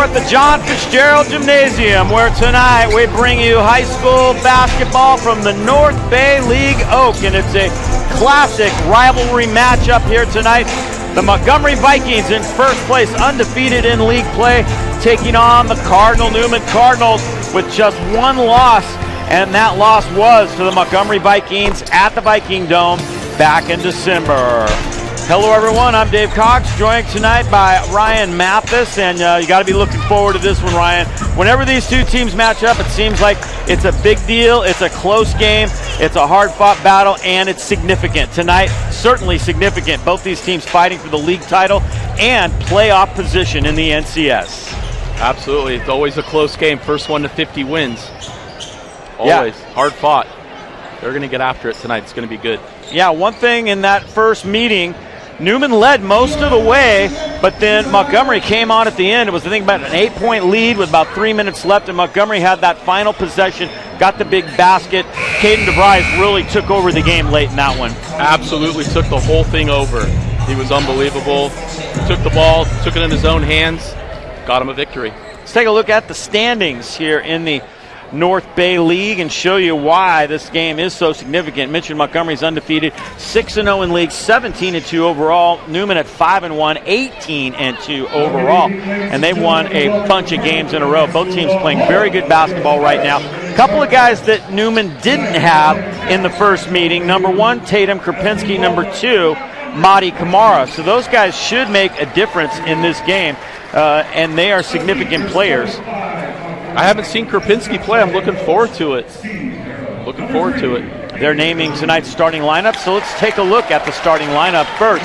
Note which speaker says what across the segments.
Speaker 1: We're at the John Fitzgerald Gymnasium, where tonight we bring you high school basketball from the North Bay League Oak, and it's a classic rivalry matchup here tonight. The Montgomery Vikings in first place, undefeated in league play, taking on the Newman Cardinals with just one loss, and that loss was to the Montgomery Vikings at the Viking Dome back in December. Hello everyone, I'm Dave Cox, joined tonight by Ryan Mathis, and you got to be looking forward to this one, Ryan. Whenever these two teams match up, it seems like it's a big deal, it's a close game, it's a hard-fought battle, and it's significant. Tonight, certainly significant. Both these teams fighting for the league title and playoff position in the NCS.
Speaker 2: Absolutely, it's always a close game. First one to 50 wins. Always, hard fought. They're going to get after it tonight. It's going to be good.
Speaker 1: Yeah, one thing in that first meeting, Newman led most of the way, but then Montgomery came on at the end. It was, I think, about an 8-point lead with about 3 minutes left, and Montgomery had that final possession, got the big basket. Caden DeVries really took over the game late in that one.
Speaker 2: Absolutely took the whole thing over. He was unbelievable. Took the ball, took it in his own hands, got him a victory.
Speaker 1: Let's take a look at the standings here in the North Bay League and show you why this game is so significant. Mentioned Montgomery's undefeated, 6-0 in league, 17-2 overall. Newman at 5-1, 18-2 overall, and they've won a bunch of games in a row. Both teams playing very good basketball right now. A couple of guys that Newman didn't have in the first meeting. Number one, Tatum Krupinski. Number two, Madi Kamara. So those guys should make a difference in this game, and they are significant players.
Speaker 2: I haven't seen Krupinski play. I'm looking forward to it. Looking forward to it.
Speaker 1: They're naming tonight's starting lineup, so let's take a look at the starting lineup first.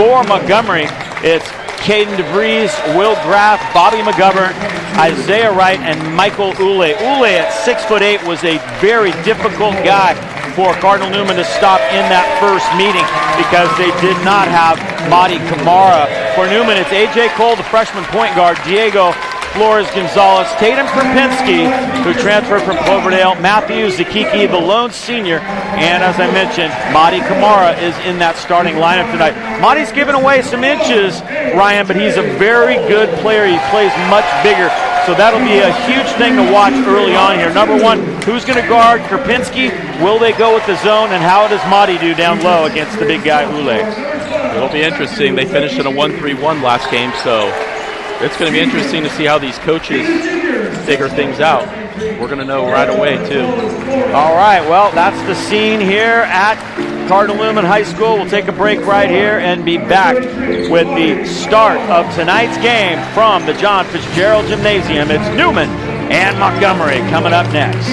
Speaker 1: For Montgomery, it's Caden DeVries, Will Graff, Bobby McGovern, Isaiah Wright, and Michael Ule. Ule at 6'8" was a very difficult guy for Cardinal Newman to stop in that first meeting because they did not have Madi Kamara. For Newman, it's A.J. Cole, the freshman point guard, Diego Flores Gonzalez, Tatum Krupinski, who transferred from Cloverdale, Matthew Zakiki, the lone senior, and as I mentioned, Madi Kamara is in that starting lineup tonight. Madi's given away some inches, Ryan, but he's a very good player. He plays much bigger, so that'll be a huge thing to watch early on here. Number one, who's going to guard Krupinski? Will they go with the zone, and how does Madi do down low against the big guy Ule?
Speaker 2: It'll be interesting. They finished in a 1-3-1 last game, so it's going to be interesting to see how these coaches figure things out. We're going to know right away, too.
Speaker 1: All right, well, that's the scene here at Cardinal Newman High School. We'll take a break right here and be back with the start of tonight's game from the John Fitzgerald Gymnasium. It's Newman and Montgomery coming up next.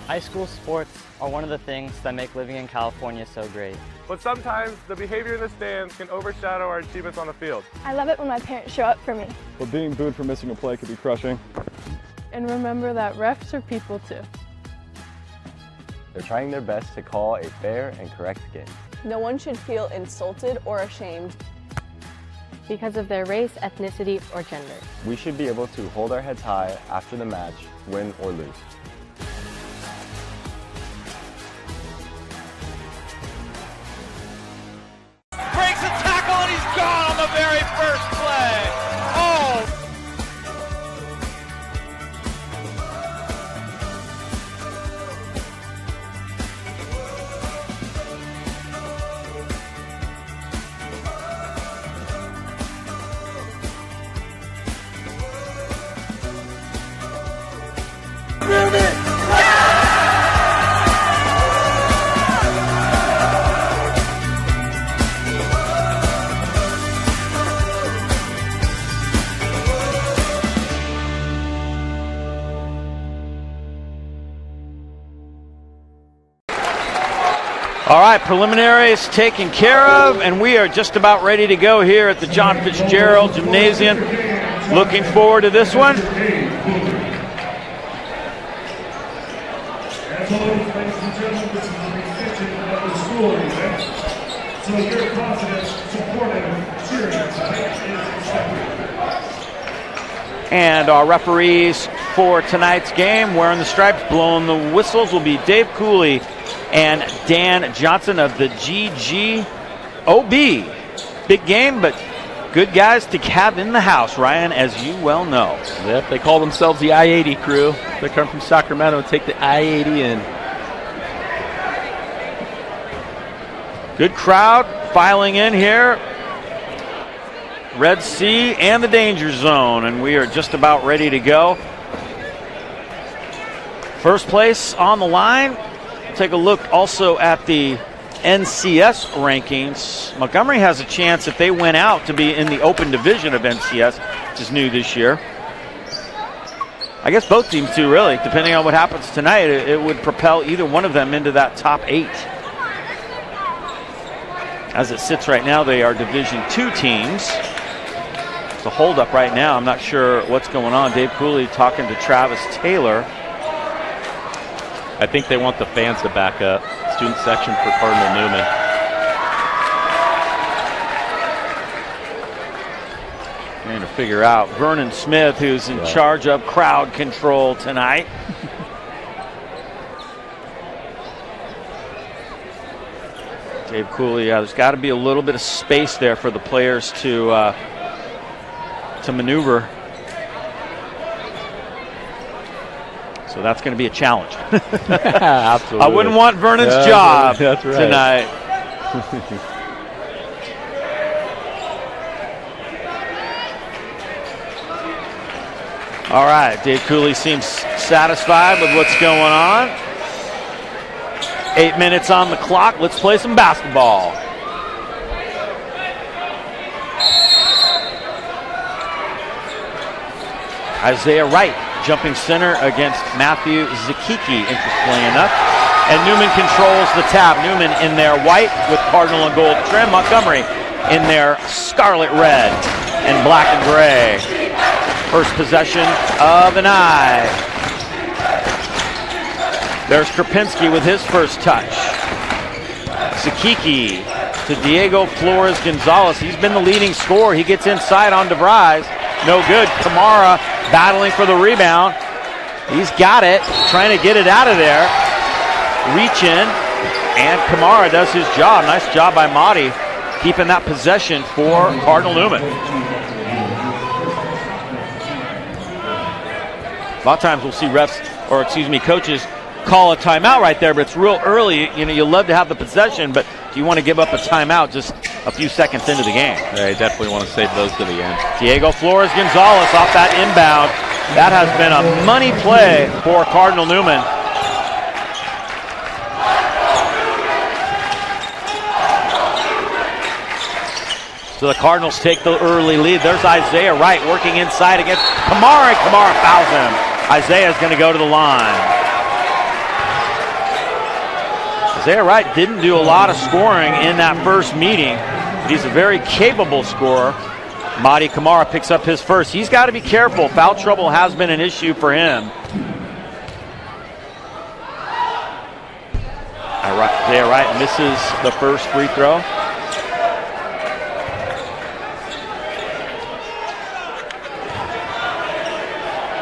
Speaker 3: High school sports are one of the things that make living in California so great.
Speaker 4: But sometimes the behavior in the stands can overshadow our achievements on the field.
Speaker 5: I love it when my parents show up for me.
Speaker 6: But being booed for missing a play could be crushing.
Speaker 5: And remember that refs are people too.
Speaker 7: They're trying their best to call a fair and correct game.
Speaker 8: No one should feel insulted or ashamed
Speaker 9: because of their race, ethnicity, or gender.
Speaker 7: We should be able to hold our heads high after the match, win or lose.
Speaker 1: Breaks a tackle and he's gone on the very first play. Oh! All right, preliminaries taken care of, and we are just about ready to go here at the John Fitzgerald Gymnasium. Looking forward to this one. And our referees for tonight's game, wearing the stripes, blowing the whistles, will be Dave Cooley and Dan Johnson of the GGOB. Big game, but good guys to have in the house, Ryan, as you well know.
Speaker 2: Yep, they call themselves the I-80 crew. They come from Sacramento and take the I-80 in.
Speaker 1: Good crowd filing in here. Red Sea and the danger zone, and we are just about ready to go. First place on the line. Take a look also at the NCS rankings. Montgomery has a chance, if they win out, to be in the open division of NCS, which is new this year. I guess both teams too, really. Depending on what happens tonight, it would propel either one of them into that top 8. As it sits right now, they are Division II teams. It's a hold-up right now. I'm not sure what's going on. Dave Cooley talking to Travis Taylor.
Speaker 2: I think they want the fans to back up. Student section for Cardinal Newman.
Speaker 1: Trying to figure out Vernon Smith, who's in charge of crowd control tonight. Dave Cooley, there's got to be a little bit of space there for the players to maneuver. So that's going to be a challenge.
Speaker 2: Absolutely.
Speaker 1: I wouldn't want Vernon's job tonight. All right, Dave Cooley seems satisfied with what's going on. 8 minutes on the clock. Let's play some basketball. Isaiah Wright jumping center against Matthew Zakiki, interestingly enough. And Newman controls the tap. Newman in their white with cardinal and gold trim. Montgomery in their scarlet red and black and gray. First possession of the night. There's Krapinski with his first touch. Zakiki to Diego Flores Gonzalez. He's been the leading scorer. He gets inside on DeVries. No good. Kamara battling for the rebound. He's got it. Trying to get it out of there. Reach in. And Kamara does his job. Nice job by Mahdi keeping that possession for Cardinal Newman. A lot of times we'll see coaches call a timeout right there, but it's real early. You know, you love to have the possession, but do you want to give up a timeout just a few seconds into the game?
Speaker 2: Yeah, you definitely want to save those to the end.
Speaker 1: Diego Flores Gonzalez off that inbound. That has been a money play for Cardinal Newman. So the Cardinals take the early lead. There's Isaiah Wright working inside against Kamara. Kamara fouls him. Isaiah's going to go to the line. Isaiah Wright didn't do a lot of scoring in that first meeting, but he's a very capable scorer. Mahdi Kamara picks up his first. He's got to be careful. Foul trouble has been an issue for him. Isaiah Wright misses the first free throw.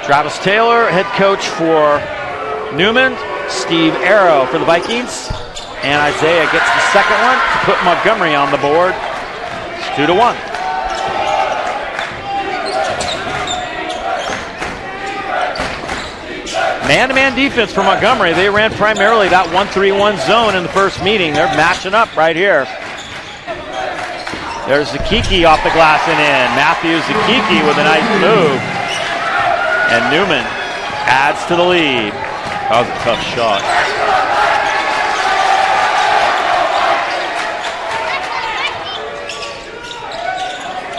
Speaker 1: Travis Taylor, head coach for Newman. Steve Arrow for the Vikings. And Isaiah gets the second one to put Montgomery on the board. It's 2-1. Man-to-man defense for Montgomery. They ran primarily that 1-3-1 zone in the first meeting. They're matching up right here. There's Zakiki off the glass and in. Matthew Zakiki with a nice move. And Newman adds to the lead.
Speaker 2: That was a tough shot.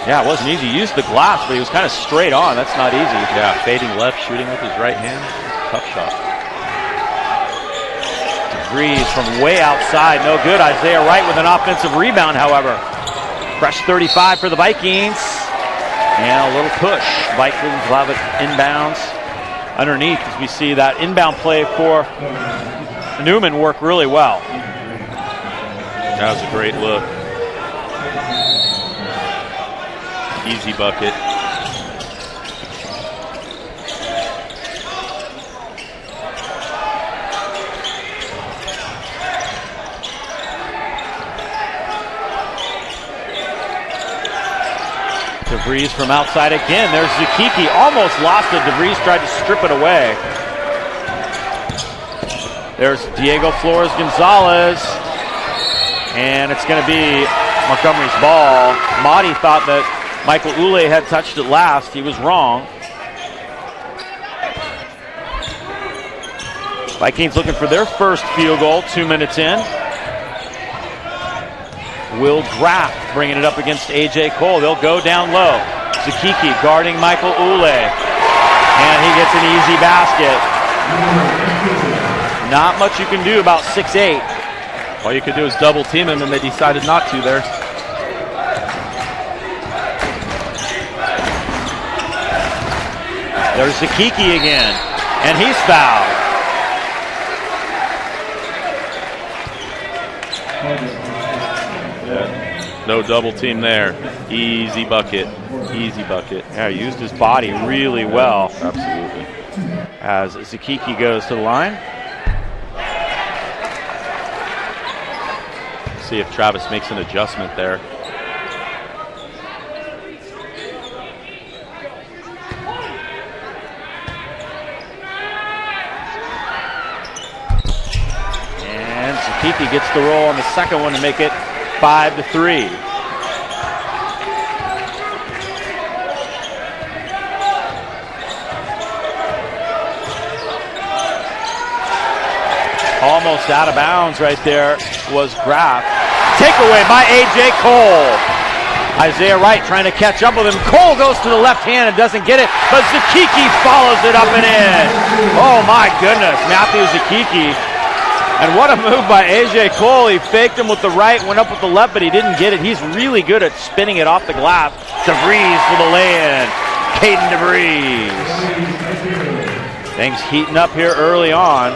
Speaker 1: Yeah, it wasn't easy. He used the glass, but he was kind of straight on. That's not easy.
Speaker 2: Yeah, fading left, shooting with his right hand. Tough shot.
Speaker 1: DeVries from way outside, no good. Isaiah Wright with an offensive rebound, however. Fresh 35 for the Vikings. And a little push. Vikings will have it inbounds underneath as we see that inbound play for Newman work really well.
Speaker 2: That was a great look. Easy bucket.
Speaker 1: DeVries from outside again. There's Zukiki. Almost lost it. DeVries tried to strip it away. There's Diego Flores-Gonzalez. And it's going to be Montgomery's ball. Mahdi thought that Michael Ule had touched it last. He was wrong. Vikings looking for their first field goal 2 minutes in. Will Graff bringing it up against A.J. Cole. They'll go down low. Zukiki guarding Michael Ule. And he gets an easy basket. Not much you can do about 6'8".
Speaker 2: All you could do is double team him, and they decided not to there.
Speaker 1: There's Zukiki again. And he's fouled.
Speaker 2: Yeah. No double team there. Easy bucket. Easy bucket.
Speaker 1: Yeah, he used his body really well.
Speaker 2: Absolutely.
Speaker 1: As Zukiki goes to the line.
Speaker 2: See if Travis makes an adjustment there.
Speaker 1: And Zukiki gets the roll on the second one to make it 5-3. Almost out of bounds right there was Graff. Takeaway by A.J. Cole. Isaiah Wright trying to catch up with him. Cole goes to the left hand and doesn't get it, but Zukiki follows it up and in. Oh my goodness, Matthew Zukiki. And what a move by A.J. Cole. He faked him with the right, went up with the left, but he didn't get it. He's really good at spinning it off the glass. DeVries for the lay-in. Caden DeVries. Things heating up here early on.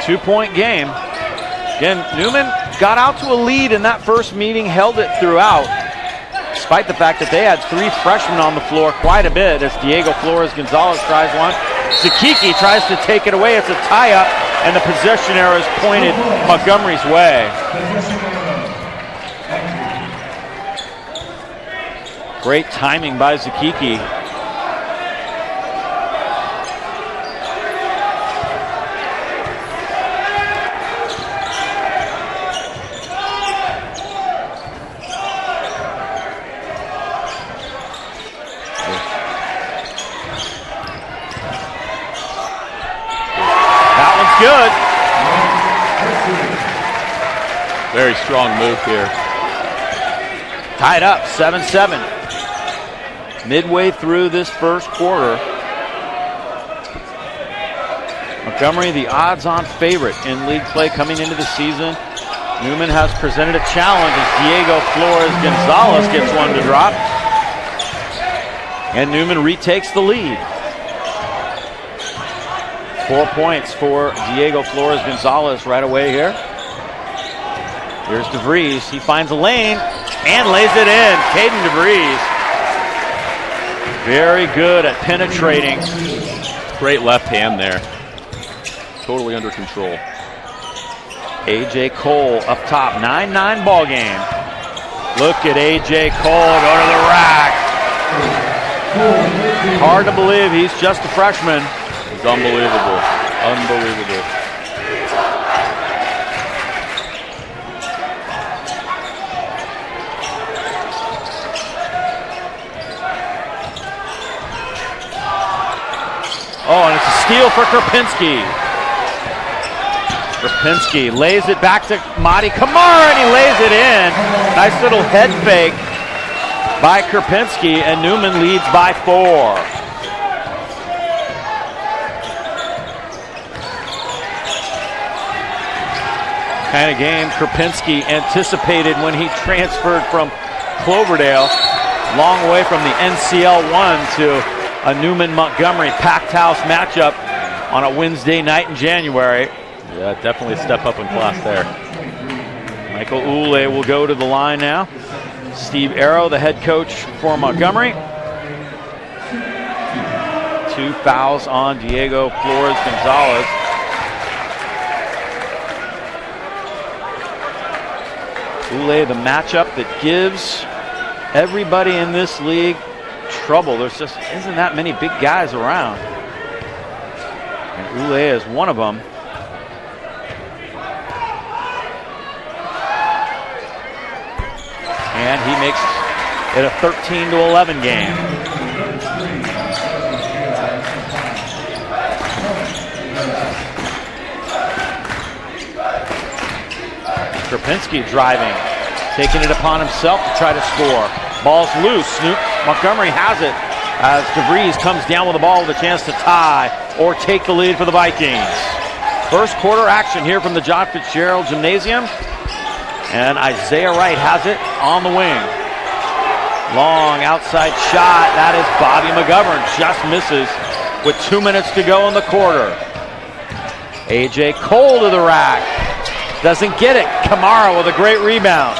Speaker 1: Two-point game. Again, Newman got out to a lead in that first meeting, held it throughout, despite the fact that they had three freshmen on the floor quite a bit as Diego Flores-Gonzalez tries one. Zukiki tries to take it away. It's a tie-up, and the possession arrow is pointed Montgomery's way. Great timing by Zukiki. Good.
Speaker 2: Very strong move here.
Speaker 1: Tied up, 7-7. Midway through this first quarter. Montgomery, the odds-on favorite in league play coming into the season. Newman has presented a challenge as Diego Flores-Gonzalez gets one to drop. And Newman retakes the lead. 4 points for Diego Flores-Gonzalez right away here. Here's DeVries. He finds a lane and lays it in. Caden DeVries. Very good at penetrating.
Speaker 2: Great left hand there. Totally under control.
Speaker 1: A.J. Cole up top. 9-9 ball game. Look at A.J. Cole go to the rack. Hard to believe he's just a freshman.
Speaker 2: It's unbelievable. Unbelievable.
Speaker 1: Oh, and it's a steal for Krupinski. Krupinski lays it back to Mahdi Kamara, and he lays it in. Nice little head fake by Krupinski, and Newman leads by 4. Kind of game Krupinski anticipated when he transferred from Cloverdale. Long way from the NCL 1 to a Newman-Montgomery packed house matchup on a Wednesday night in January.
Speaker 2: Yeah, definitely a step up in class there.
Speaker 1: Michael Ule will go to the line now. Steve Arrow, the head coach for Montgomery. 2 fouls on Diego Flores Gonzalez. Ule, the matchup that gives everybody in this league trouble. There's just isn't that many big guys around. And Ule is one of them. And he makes it a 13-11 game. Krupinski driving, taking it upon himself to try to score. Ball's loose. Montgomery has it as DeVries comes down with the ball with a chance to tie or take the lead for the Vikings. First quarter action here from the John Fitzgerald Gymnasium. And Isaiah Wright has it on the wing. Long outside shot. That is Bobby McGovern. Just misses with 2 minutes to go in the quarter. AJ Cole to the rack. Doesn't get it. Kamara with a great rebound.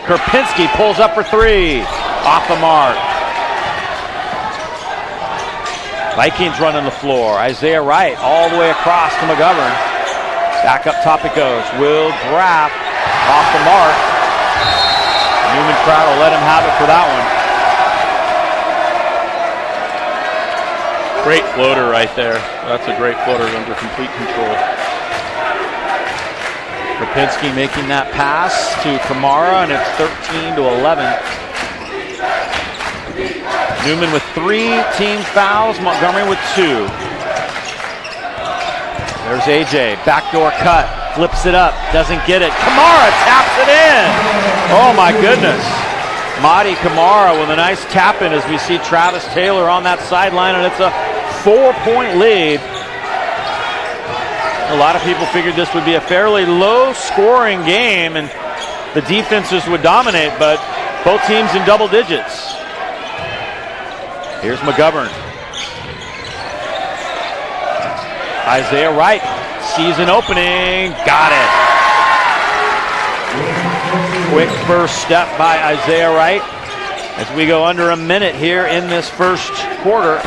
Speaker 1: Krupinski pulls up for 3. Off the mark. Vikings running the floor. Isaiah Wright all the way across to McGovern. Back up top it goes. Will Graff off the mark. Newman crowd will let him have it for that one.
Speaker 2: Great floater right there. That's a great floater under complete control.
Speaker 1: Krupinski making that pass to Kamara, and it's 13-11. Newman with 3 team fouls, Montgomery with 2. There's AJ, backdoor cut, flips it up, doesn't get it. Kamara taps it in. Oh my goodness. Madi Kamara with a nice tap in as we see Travis Taylor on that sideline, and it's a 4-point lead. A lot of people figured this would be a fairly low-scoring game and the defenses would dominate, but both teams in double digits. Here's McGovern. Isaiah Wright sees an opening, got it. Quick first step by Isaiah Wright as we go under a minute here in this first quarter.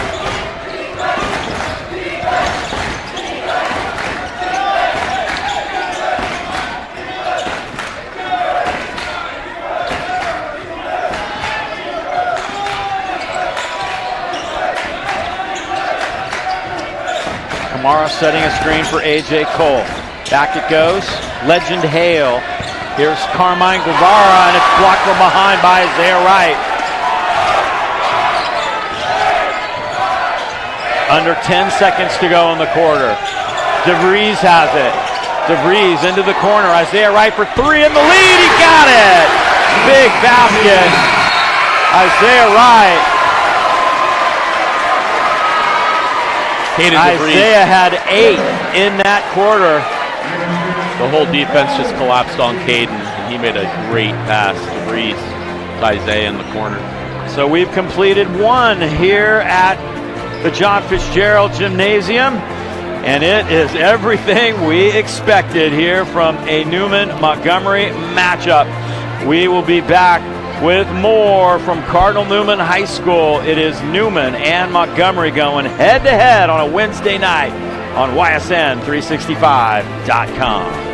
Speaker 1: Kamara setting a screen for AJ Cole. Back it goes. Legend Hale. Here's Carmine Guevara, and it's blocked from behind by Isaiah Wright. Under 10 seconds to go in the quarter. DeVries has it. DeVries into the corner. Isaiah Wright for 3 in the lead. He got it. Big basket. Isaiah Wright. Isaiah had 8 in that quarter.
Speaker 2: The whole defense just collapsed on Caden, and he made a great pass to Reese, to Isaiah in the corner.
Speaker 1: So we've completed 1 here at the John Fitzgerald Gymnasium, and it is everything we expected here from a Newman-Montgomery matchup. We will be back with more from Cardinal Newman High School. It is Newman and Montgomery going head-to-head on a Wednesday night on YSN365.com.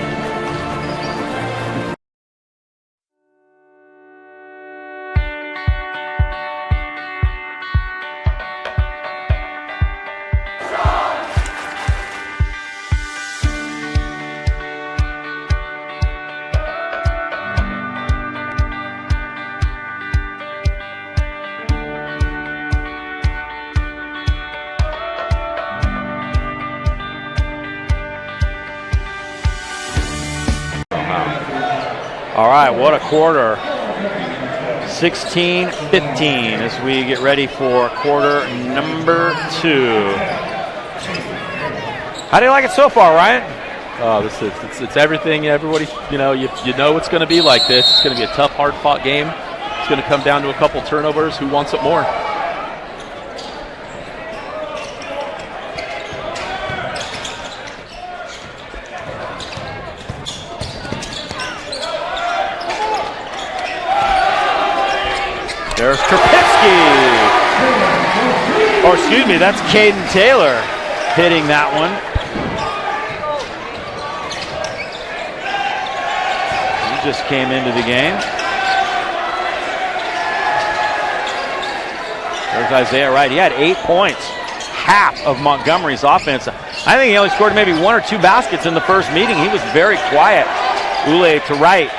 Speaker 1: All right, what a quarter. 16-15 as we get ready for quarter number 2. How do you like it so far, Ryan?
Speaker 2: Oh, it's everything. Everybody, you know it's going to be like this. It's going to be a tough, hard-fought game. It's going to come down to a couple turnovers. Who wants it more?
Speaker 1: There's Krupinski. Or excuse me, that's Caden Taylor hitting that one. He just came into the game. There's Isaiah Wright. He had 8 points, half of Montgomery's offense. I think he only scored maybe 1 or 2 baskets in the first meeting. He was very quiet. Ule to Wright.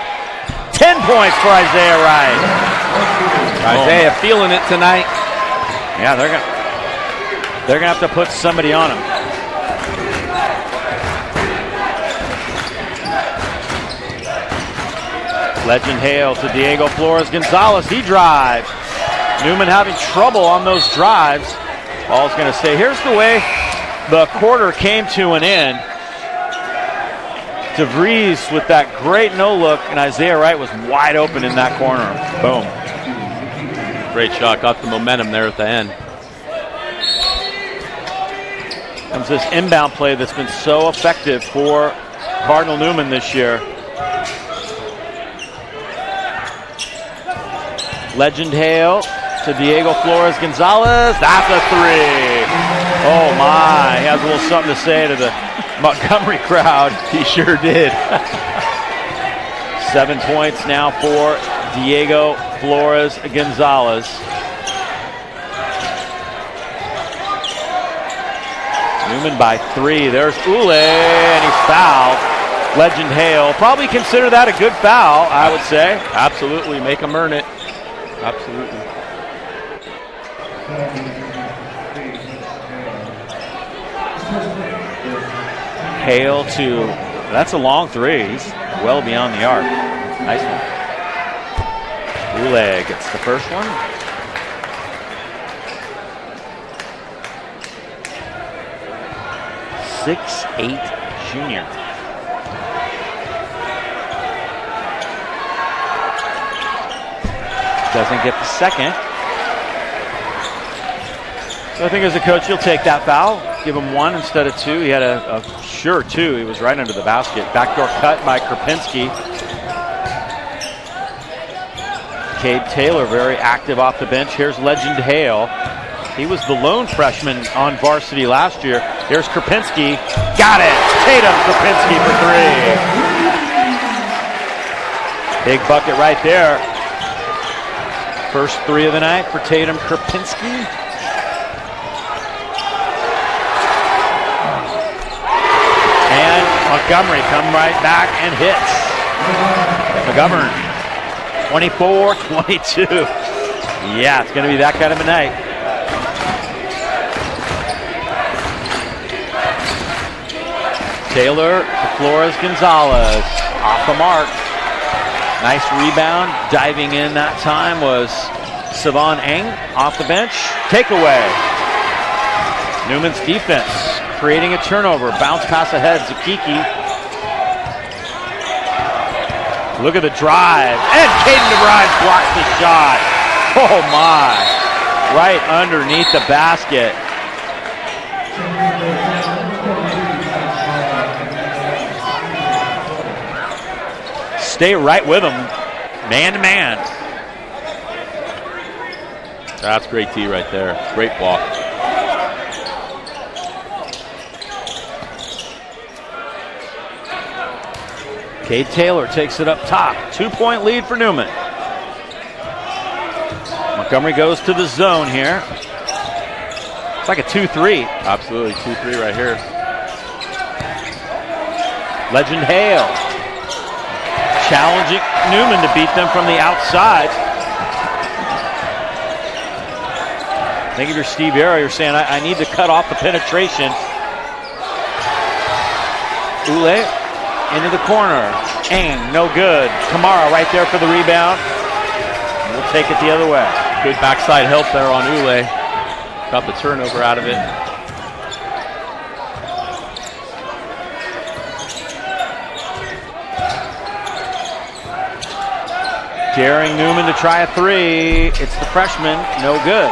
Speaker 1: 10 points for Isaiah Wright.
Speaker 2: Isaiah feeling it tonight.
Speaker 1: Yeah, they're gonna have to put somebody on him. Legend Hale to Diego Flores Gonzalez. He drives. Newman having trouble on those drives. Ball's going to stay. Here's the way the quarter came to an end. DeVries with that great no-look, and Isaiah Wright was wide open in that corner. Boom.
Speaker 2: Great shot. Got the momentum there at the end.
Speaker 1: Comes this inbound play that's been so effective for Cardinal Newman this year. Legend Hale to Diego Flores Gonzalez. That's a 3. Oh my, he has a little something to say to the Montgomery crowd.
Speaker 2: He sure did.
Speaker 1: 7 points now for Diego Flores Gonzalez. Newman by 3. There's Ule, and he's fouled. Legend Hale. Probably consider that a good foul, I would say.
Speaker 2: Absolutely. Make him earn it. Absolutely.
Speaker 1: Hale to, that's a long 3. He's well beyond the arc. Nice one. Ule gets the first one. .68 junior. Doesn't get the second. So I think as a coach, you'll take that foul. Give him 1 instead of 2. He had a sure 2. He was right under the basket. Backdoor cut by Krupinski. Cade Taylor very active off the bench. Here's Legend Hale. He was the lone freshman on varsity last year. Here's Krupinski. Got it. Tatum Krupinski for 3. Big bucket right there. First 3 of the night for Tatum Krupinski. And Montgomery come right back and hits. McGovern, 24-22. Yeah, it's going to be that kind of a night. Taylor to Flores Gonzalez. Off the mark. Nice rebound. Diving in that time was Savon Eng off the bench. Takeaway. Newman's defense creating a turnover. Bounce pass ahead. Zakiki. Look at the drive. And Caden DeVries blocks the shot. Oh my. Right underneath the basket. Stay right with him, man to man.
Speaker 2: That's great D right there. Great block.
Speaker 1: Cade Taylor takes it up top. 2-point lead for Newman. Montgomery goes to the zone here. It's like a 2-3.
Speaker 2: Absolutely, 2-3 right here.
Speaker 1: Legend Hale. Challenging Newman to beat them from the outside. I think if you're Steve Arrow, you're saying, I need to cut off the penetration. Ule into the corner. Eng, no good. Kamara right there for the rebound. will take it the other way.
Speaker 2: Good backside help there on Ule. Got the turnover out of it.
Speaker 1: Daring Newman to try a three. It's the freshman, no good.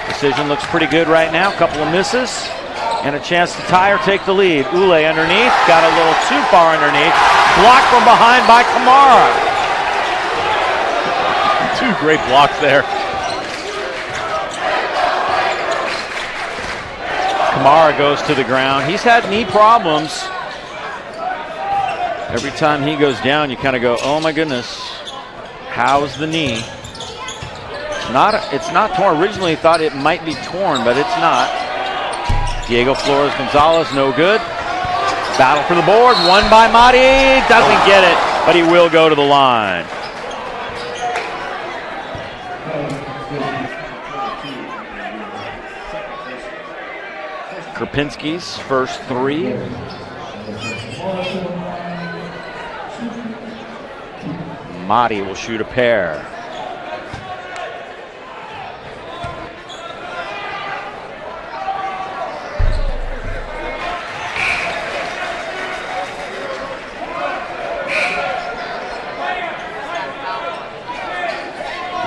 Speaker 1: Decision looks pretty good right now. Couple of misses and a chance to tie or take the lead. Ule underneath, got a little too far underneath. Blocked from behind by Kamara.
Speaker 2: Two great blocks there.
Speaker 1: Kamara goes to the ground. He's had knee problems. Every time he goes down, you kind of go, oh my goodness, how's the knee? It's not torn. Originally thought it might be torn, but it's not. Diego Flores Gonzalez, no good. Battle for the board, won by Madi. Doesn't get it, but he will go to the line. Krupinski's first three. Madi will shoot a pair.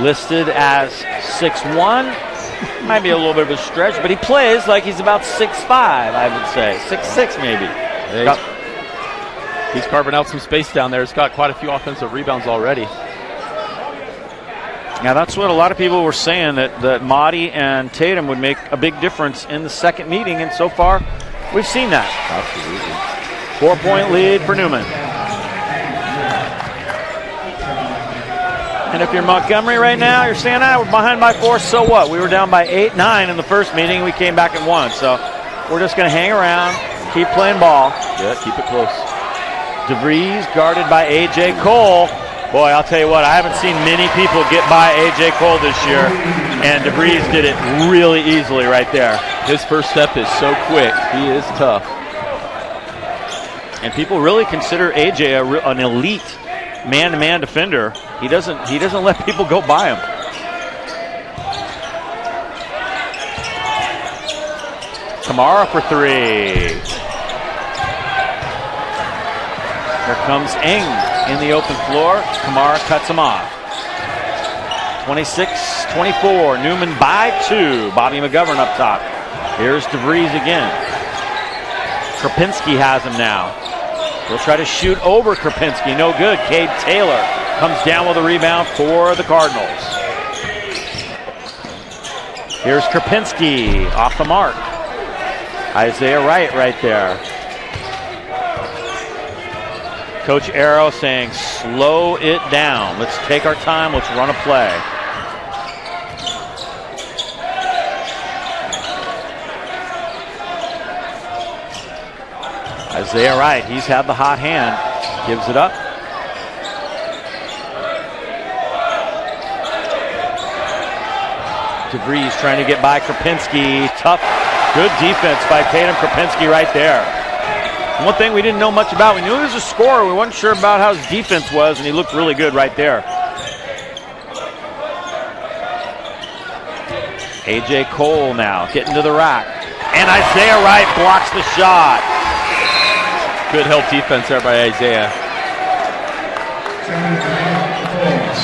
Speaker 1: Listed as 6'1". Might be a little bit of a stretch, but he plays like he's about 6'5", I would say. 6'6", maybe.
Speaker 2: He's carving out some space down there. He's got quite a few offensive rebounds already.
Speaker 1: Now that's what a lot of people were saying, that Madi and Tatum would make a big difference in the second meeting, and so far we've seen that.
Speaker 7: Absolutely.
Speaker 1: 4-point lead for Newman. And if you're Montgomery right now, you're saying, we're behind by 4, so what? We were down by 8, 9 in the first meeting, we came back and won. So we're just going to hang around, keep playing ball.
Speaker 2: Yeah, keep it close.
Speaker 1: DeVries guarded by A.J. Cole. Boy, I'll tell you what, I haven't seen many people get by A.J. Cole this year, and DeVries did it really easily right there.
Speaker 2: His first step is so quick. He is tough.
Speaker 1: And people really consider A.J. an elite man-to-man defender. He doesn't let people go by him. Kamara for three. Here comes Eng in the open floor. Kamara cuts him off. 26-24. Newman by 2. Bobby McGovern up top. Here's DeVries again. Krupinski has him now. He'll try to shoot over Krupinski. No good. Cade Taylor comes down with a rebound for the Cardinals. Here's Krupinski off the mark. Isaiah Wright right there. Coach Arrow saying, slow it down. Let's take our time. Let's run a play. Isaiah Wright, he's had the hot hand. Gives it up. DeVries trying to get by Krupinski. Tough, good defense by Tatum. Krupinski right there. One thing we didn't know much about, we knew he was a scorer. We weren't sure about how his defense was, and he looked really good right there. A.J. Cole now getting to the rack. And Isaiah Wright blocks the shot.
Speaker 2: Good help defense there by Isaiah.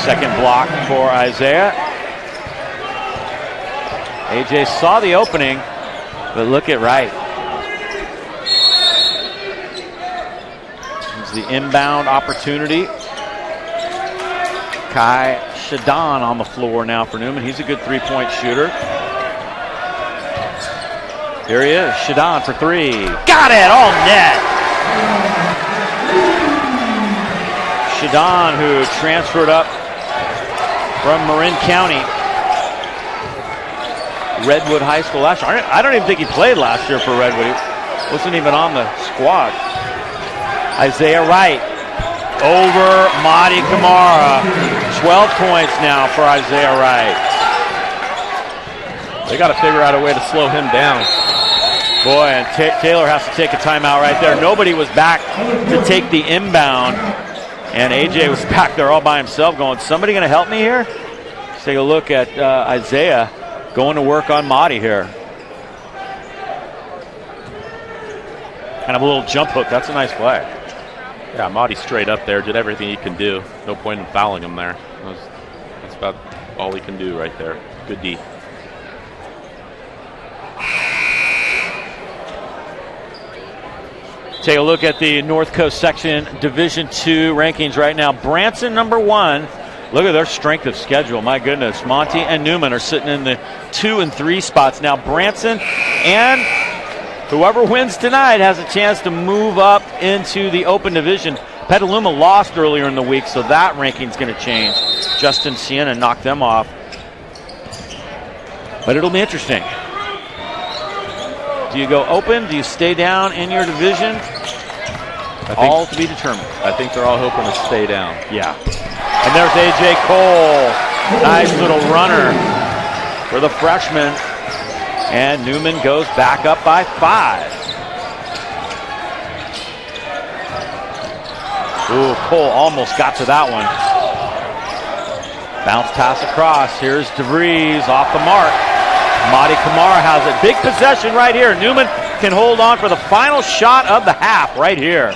Speaker 1: Second block for Isaiah. A.J. saw the opening, but look at Wright. The inbound opportunity. Kai Shadon on the floor now for Newman. He's a good three-point shooter. Here he is, Shadon for three. Got it, all net. Shadon, who transferred up from Marin County, Redwood High School last year. I don't even think he played last year for Redwood. He wasn't even on the squad. Isaiah Wright over Madi Kamara. 12 points now for Isaiah Wright.
Speaker 2: They got to figure out a way to slow him down.
Speaker 1: Boy, and Taylor has to take a timeout right there. Nobody was back to take the inbound. And AJ was back there all by himself going, somebody going to help me here? Let's take a look at Isaiah going to work on Mahdi here. Kind of a little jump hook. That's a nice play.
Speaker 2: Yeah, Mahdi straight up there, did everything he can do. No point in fouling him there. That's about all he can do right there. Good D.
Speaker 1: Take a look at the North Coast section Division II rankings right now. Branson #1. Look at their strength of schedule. My goodness. Monty and Newman are sitting in the 2 and 3 spots. Now Branson and whoever wins tonight has a chance to move up into the open division. Petaluma lost earlier in the week, so that ranking's going to change. Justin Sienna knocked them off. But it'll be interesting. Do you go open? Do you stay down in your division? All to be determined.
Speaker 2: I think they're all hoping to stay down.
Speaker 1: Yeah. And there's A.J. Cole. Nice little runner for the freshman. And Newman goes back up by 5. Ooh, Cole almost got to that one. Bounce pass across. Here's DeVries off the mark. Mahdi Kamara has it. Big possession right here. Newman can hold on for the final shot of the half right here.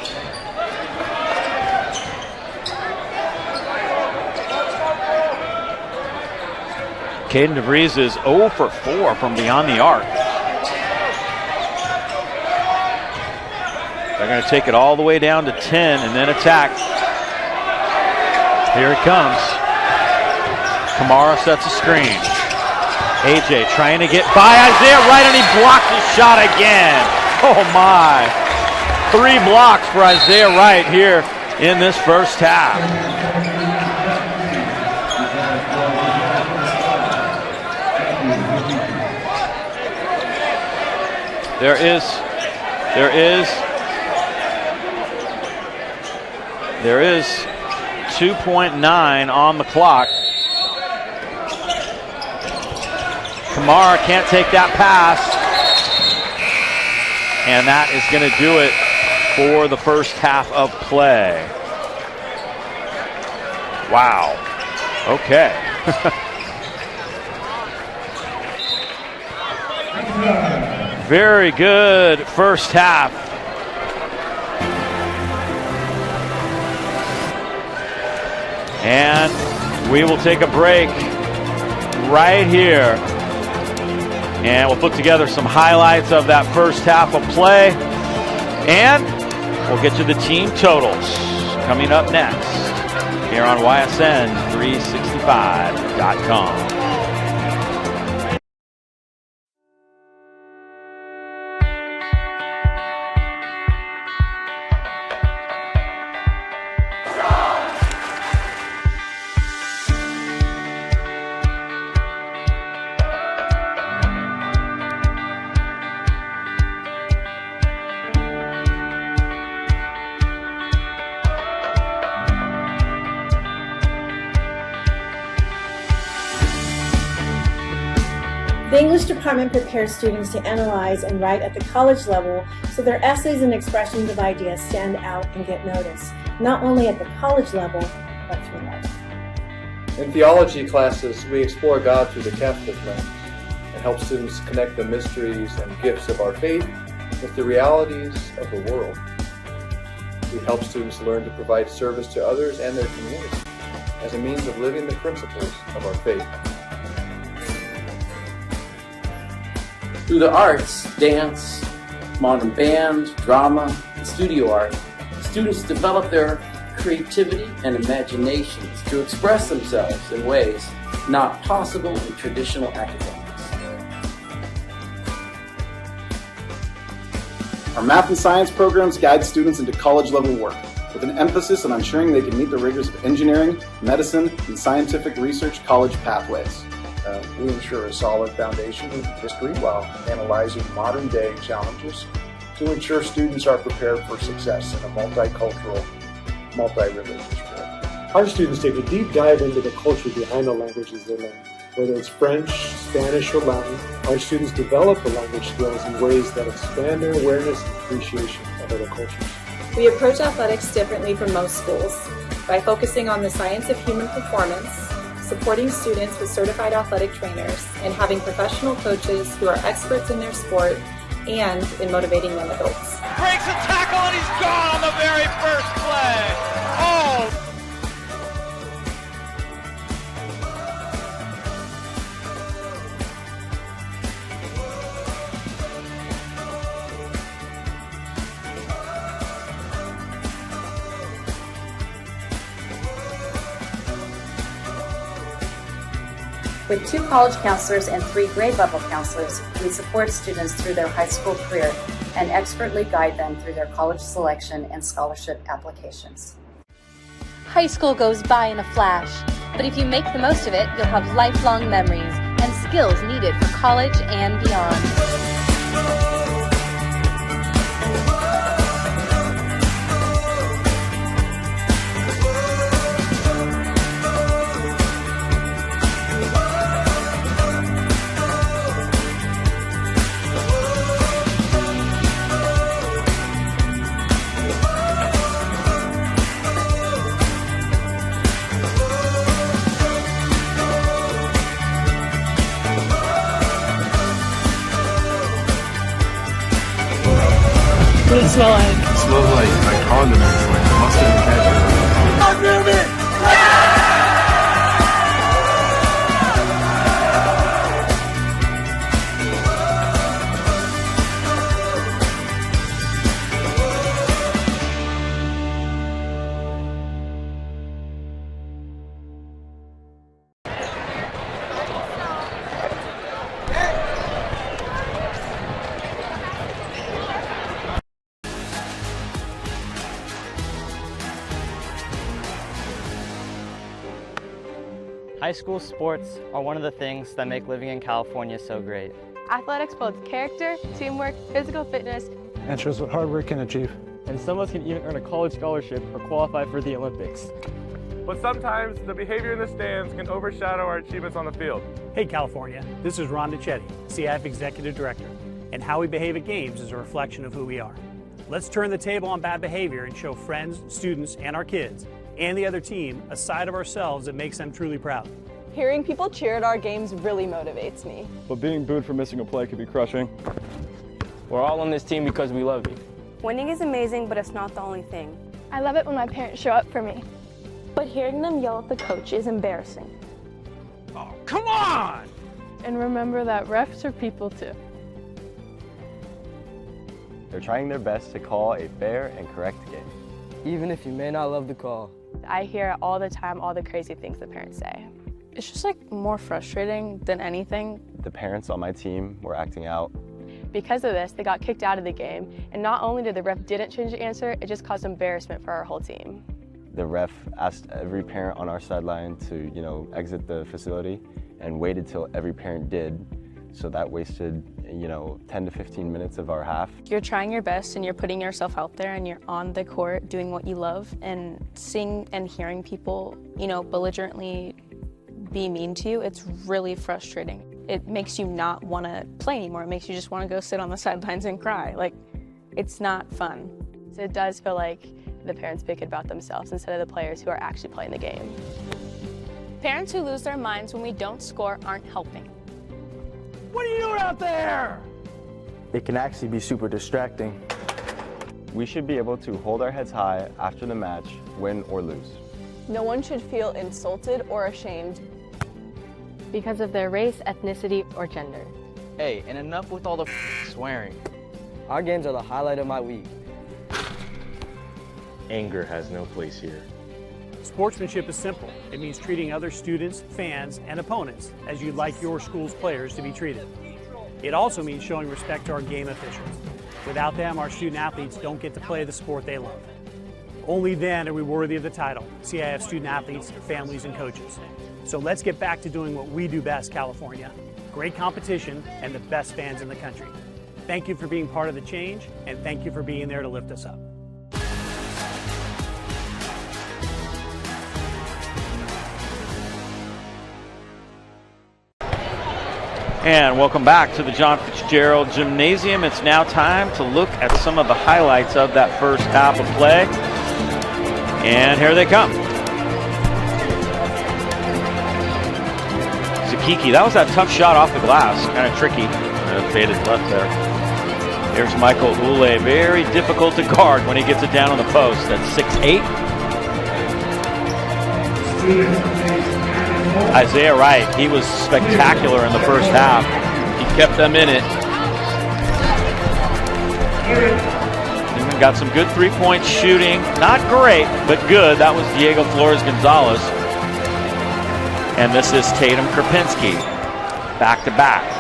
Speaker 1: Caden DeVries is 0 for 4 from beyond the arc. They're going to take it all the way down to 10 and then attack. Here it comes. Kamara sets a screen. AJ trying to get by Isaiah Wright, and he blocked his shot again. Oh my. 3 blocks for Isaiah Wright here in this first half. There is 2.9 on the clock. Kamara can't take that pass. And that is going to do it for the first half of play. Wow. Okay. Very good first half. And we will take a break right here. And we'll put together some highlights of that first half of play. And we'll get to the team totals coming up next here on YSN365.com.
Speaker 10: The English department prepares students to analyze and write at the college level so their essays and expressions of ideas stand out and get noticed, not only at the college level, but through life.
Speaker 11: In theology classes, we explore God through the Catholic lens and help students connect the mysteries and gifts of our faith with the realities of the world. We help students learn to provide service to others and their community as a means of living the principles of our faith.
Speaker 12: Through the arts, dance, modern band, drama, and studio art, students develop their creativity and imaginations to express themselves in ways not possible in traditional academics.
Speaker 13: Our math and science programs guide students into college-level work, with an emphasis on ensuring they can meet the rigors of engineering, medicine, and scientific research college pathways.
Speaker 14: We ensure a solid foundation in history while analyzing modern-day challenges to ensure students are prepared for success in a multicultural, multi-religious world.
Speaker 15: Our students take a deep dive into the culture behind the languages they learn. Whether it's French, Spanish, or Latin, our students develop the language skills in ways that expand their awareness and appreciation of other cultures.
Speaker 16: We approach athletics differently from most schools. by focusing on the science of human performance, supporting students with certified athletic trainers, and having professional coaches who are experts in their sport and in motivating young adults.
Speaker 17: Breaks a tackle and he's gone on the very first play. Oh!
Speaker 18: With 2 college counselors and 3 grade level counselors, we support students through their high school career and expertly guide them through their college selection and scholarship applications.
Speaker 19: High school goes by in a flash, but if you make the most of it, you'll have lifelong memories and skills needed for college and beyond.
Speaker 5: What does it smell like?
Speaker 20: It smells like condiments, like mustard and ketchup.
Speaker 3: High school sports are one of the things that make living in California so great.
Speaker 5: Athletics builds character, teamwork, physical fitness,
Speaker 15: and shows what hard work can achieve.
Speaker 6: And some of us can even earn a college scholarship or qualify for the Olympics.
Speaker 4: But sometimes the behavior in the stands can overshadow our achievements on the field.
Speaker 21: Hey California, this is Ron DiCetti, CIF Executive Director, and how we behave at games is a reflection of who we are. Let's turn the table on bad behavior and show friends, students, and our kids, and the other team, a side of ourselves that makes them truly proud.
Speaker 8: Hearing people cheer at our games really motivates me.
Speaker 6: But being booed for missing a play can be crushing.
Speaker 22: We're all on this team because we love you.
Speaker 9: Winning is amazing, but it's not the only thing.
Speaker 5: I love it when my parents show up for me.
Speaker 9: But hearing them yell at the coach is embarrassing.
Speaker 17: Oh, come on!
Speaker 5: And remember that refs are people too.
Speaker 7: They're trying their best to call a fair and correct game.
Speaker 22: Even if you may not love the call.
Speaker 23: I hear all the time all the crazy things the parents say. It's just like more frustrating than anything.
Speaker 7: The parents on my team were acting out.
Speaker 23: Because of this, they got kicked out of the game, and not only did the ref didn't change the answer, it just caused embarrassment for our whole team.
Speaker 7: The ref asked every parent on our sideline to, exit the facility and waited till every parent did. So that wasted, 10 to 15 minutes of our half.
Speaker 23: You're trying your best and you're putting yourself out there and you're on the court doing what you love, and seeing and hearing people, belligerently be mean to you, it's really frustrating. It makes you not want to play anymore. It makes you just want to go sit on the sidelines and cry. Like, it's not fun. So it does feel like the parents pick it about themselves instead of the players who are actually playing the game.
Speaker 19: Parents who lose their minds when we don't score aren't helping.
Speaker 17: What are you doing out there?
Speaker 22: It can actually be super distracting.
Speaker 7: We should be able to hold our heads high after the match, win or lose.
Speaker 8: No one should feel insulted or ashamed
Speaker 9: because of their race, ethnicity, or gender.
Speaker 22: Hey, and enough with all the swearing. Our games are the highlight of my week.
Speaker 24: Anger has no place here.
Speaker 21: Sportsmanship is simple. It means treating other students, fans, and opponents as you'd like your school's players to be treated. It also means showing respect to our game officials. Without them, our student athletes don't get to play the sport they love. Only then are we worthy of the title, CIF student athletes, families, and coaches. So let's get back to doing what we do best, California. Great competition and the best fans in the country. Thank you for being part of the change, and thank you for being there to lift us up.
Speaker 1: And welcome back to the John Fitzgerald Gymnasium. It's now time to look at some of the highlights of that first half of play. And here they come. Kiki. That was that tough shot off the glass. Kind of tricky. Faded left there. There's Michael Ule. Very difficult to guard when he gets it down on the post. That's 6'8". Isaiah Wright, he was spectacular in the first half. He kept them in it. Newman got some good three-point shooting. Not great, but good. That was Diego Flores-Gonzalez. And this is Tatum Krupinski. Back-to-back.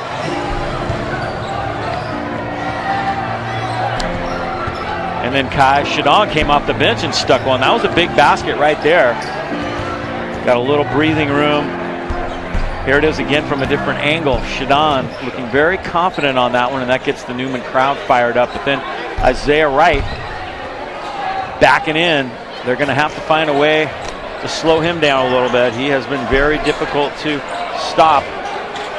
Speaker 1: And then Kai Shadon came off the bench and stuck one. That was a big basket right there. Got a little breathing room. Here it is again from a different angle. Shadon looking very confident on that one, and that gets the Newman crowd fired up. But then Isaiah Wright backing in. They're going to have to find a way to slow him down a little bit. He has been very difficult to stop.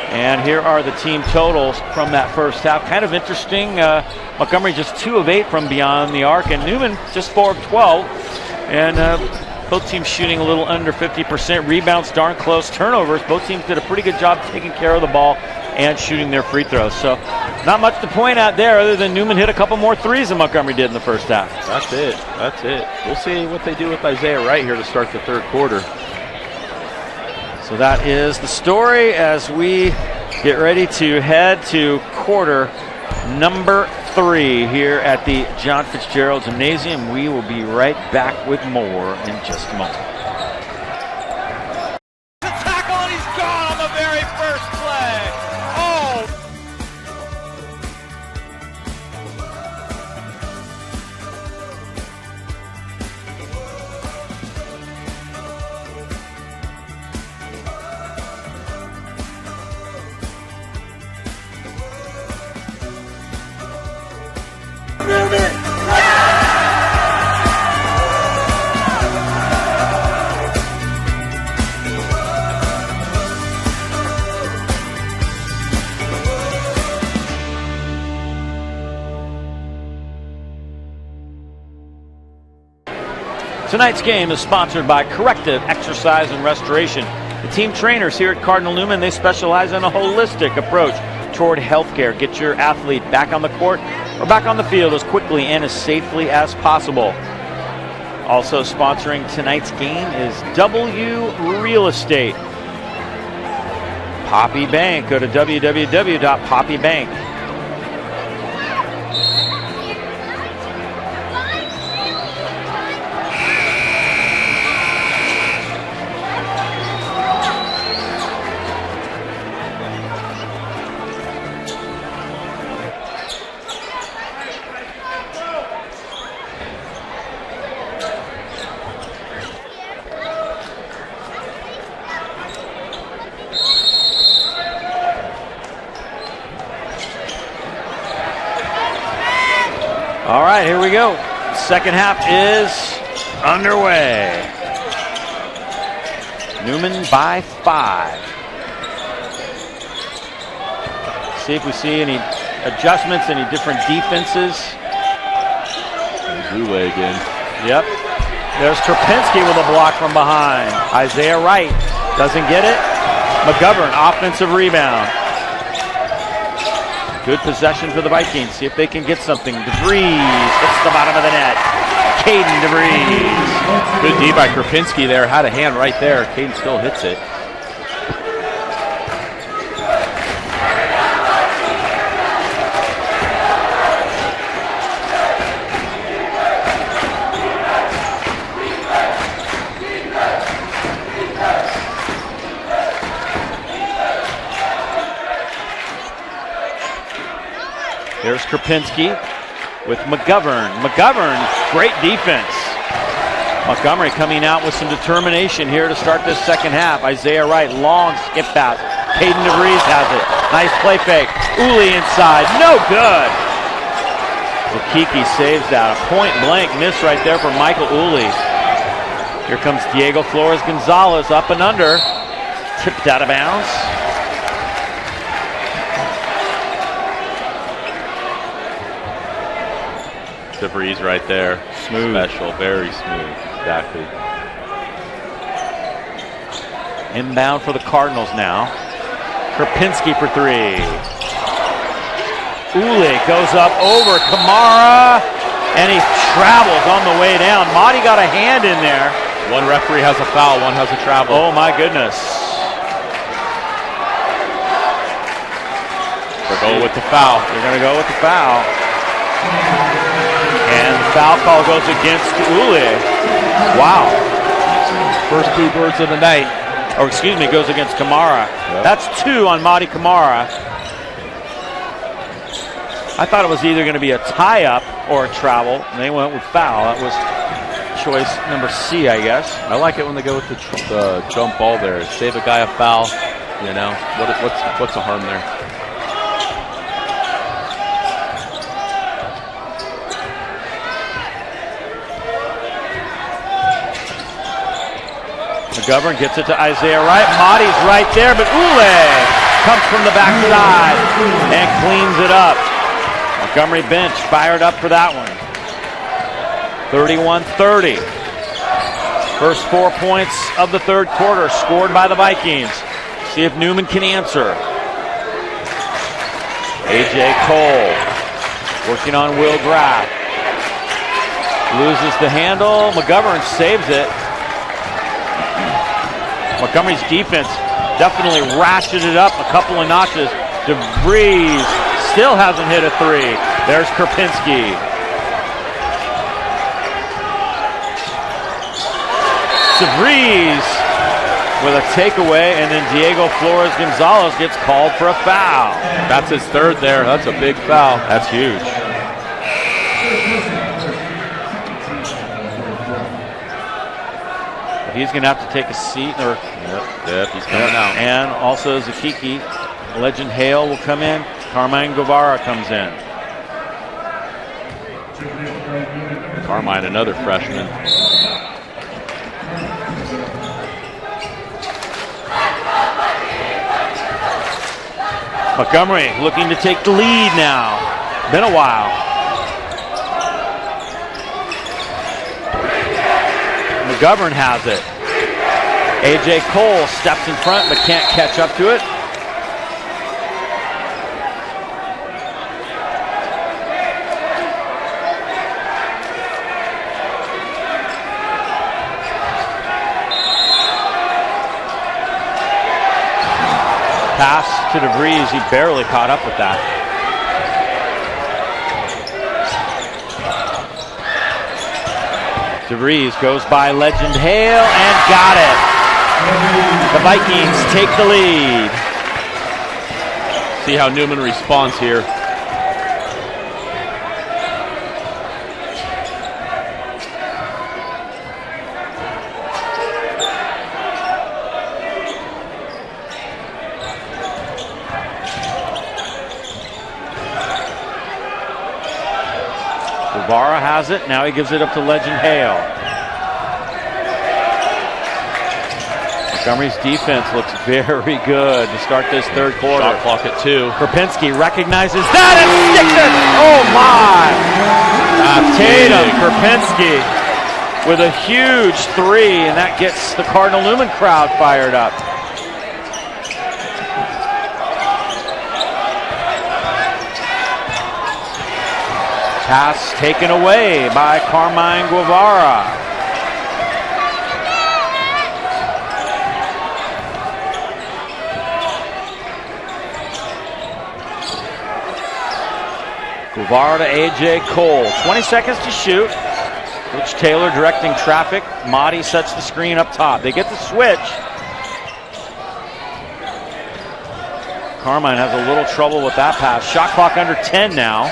Speaker 1: And here are the team totals from that first half. Kind of interesting. Montgomery just 2 of 8 from beyond the arc, and Newman just 4 of 12. And both teams shooting a little under 50%. Rebounds darn close. Turnovers, both teams did a pretty good job taking care of the ball and shooting their free throws. So not much to point out there other than Newman hit a couple more threes than Montgomery did in the first half.
Speaker 2: That's it. That's it. We'll see what they do with Isaiah Wright here to start the third quarter.
Speaker 1: So that is the story as we get ready to head to quarter number 3 here at the John Fitzgerald Gymnasium. We will be right back with more in just a moment.
Speaker 17: The tackle, and he's gone on the very first play. Oh!
Speaker 1: Tonight's game is sponsored by Corrective Exercise and Restoration. The team trainers here at Cardinal Newman, they specialize in a holistic approach toward healthcare. Get your athlete back on the court or back on the field as quickly and as safely as possible. Also sponsoring tonight's game is W Real Estate. Poppy Bank. Go to www.poppybank. All right, here we go. Second half is underway. Newman by 5. See if we see any adjustments, any different defenses.
Speaker 2: Zule again.
Speaker 1: Yep. There's Krupinski with a block from behind. Isaiah Wright doesn't get it. McGovern, offensive rebound. Good possession for the Vikings. See if they can get something. DeVries hits the bottom of the net. Caden DeVries.
Speaker 2: Good D by Krupinski there. Had a hand right there. Caden still hits it.
Speaker 1: There's Krupinski with McGovern. McGovern, great defense. Montgomery coming out with some determination here to start this second half. Isaiah Wright, long skip pass. Caden DeVries has it. Nice play fake. Uli inside, no good. So Kiki saves that. A point blank miss right there for Michael Uli. Here comes Diego Flores-Gonzalez up and under. Tipped out of bounds.
Speaker 2: DeVries right there. Smooth. Special, very smooth. Exactly.
Speaker 1: Inbound for the Cardinals now. Krapinski for three. Ule goes up over Kamara, and he travels on the way down. Mahdi got a hand in there.
Speaker 2: One referee has a foul, one has a travel.
Speaker 1: Oh my goodness.
Speaker 2: They're going with the foul.
Speaker 1: They're going to go with the foul. And the foul call goes against Ule. Wow.
Speaker 2: First two birds of the night.
Speaker 1: Or excuse me, goes against Kamara. Yep. That's two on Mahdi Kamara. I thought it was either going to be a tie-up or a travel, and they went with foul. That was choice number C, I guess.
Speaker 2: I like it when they go with the jump ball there. Save a guy a foul, you know. What's the harm there?
Speaker 1: McGovern gets it to Isaiah Wright. Mahdi's right there, but Ule comes from the backside and cleans it up. Montgomery bench fired up for that one. 31-30. First 4 points of the third quarter scored by the Vikings. See if Newman can answer. A.J. Cole working on Will Graff. Loses the handle. McGovern saves it. Montgomery's defense definitely ratcheted up a couple of notches. DeVries still hasn't hit a three. There's Krapinski. DeVries with a takeaway, and then Diego Flores Gonzalez gets called for a foul.
Speaker 2: That's his third there. That's a big foul.
Speaker 1: That's huge. He's going to have to take a seat.
Speaker 2: Yep, he's coming out.
Speaker 1: And also Zakiki. Legend Hale will come in. Carmine Guevara comes in.
Speaker 2: Carmine, another freshman.
Speaker 1: Montgomery looking to take the lead now. Been a while. McGovern has it. A.J. Cole steps in front but can't catch up to it. Pass to DeVries. He barely caught up with that. DeVries goes by Legend Hale and got it. The Vikings take the lead.
Speaker 2: See how Newman responds here.
Speaker 1: Guevara has it. Now he gives it up to Legend Hale. Montgomery's defense looks very good to start this third quarter.
Speaker 2: Shot clock at 2.
Speaker 1: Krapinski recognizes that and sticks it. Oh my! Tatum Krapinski with a huge three, and that gets the Cardinal Newman crowd fired up. Pass taken away by Carmine Guevara. Guevara to A.J. Cole. 20 seconds to shoot. Rich Taylor directing traffic. Mahdi sets the screen up top. They get the switch. Carmine has a little trouble with that pass. Shot clock under 10 now.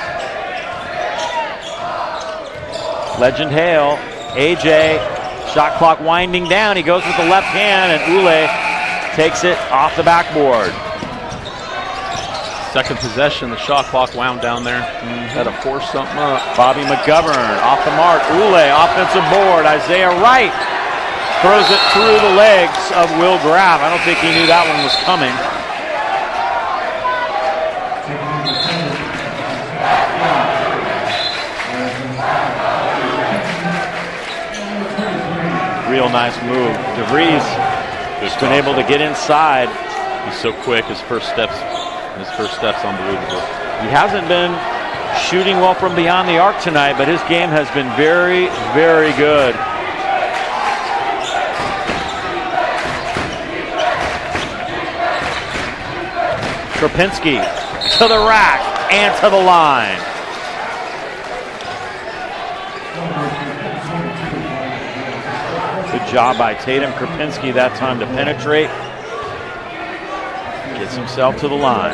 Speaker 1: Legend Hale, AJ, shot clock winding down. He goes with the left hand, and Ule takes it off the backboard.
Speaker 2: Second possession, the shot clock wound down there. Had to force something up.
Speaker 1: Bobby McGovern off the mark. Ule, offensive board. Isaiah Wright throws it through the legs of Will Graff. I don't think he knew that one was coming. Real nice move. DeVries just been able to get inside.
Speaker 2: He's so quick. His first steps unbelievable.
Speaker 1: He hasn't been shooting well from beyond the arc tonight, but his game has been very, very good. Krupinski to the rack and to the line. Good job by Tatum Krupinski that time to penetrate. Gets himself to the line.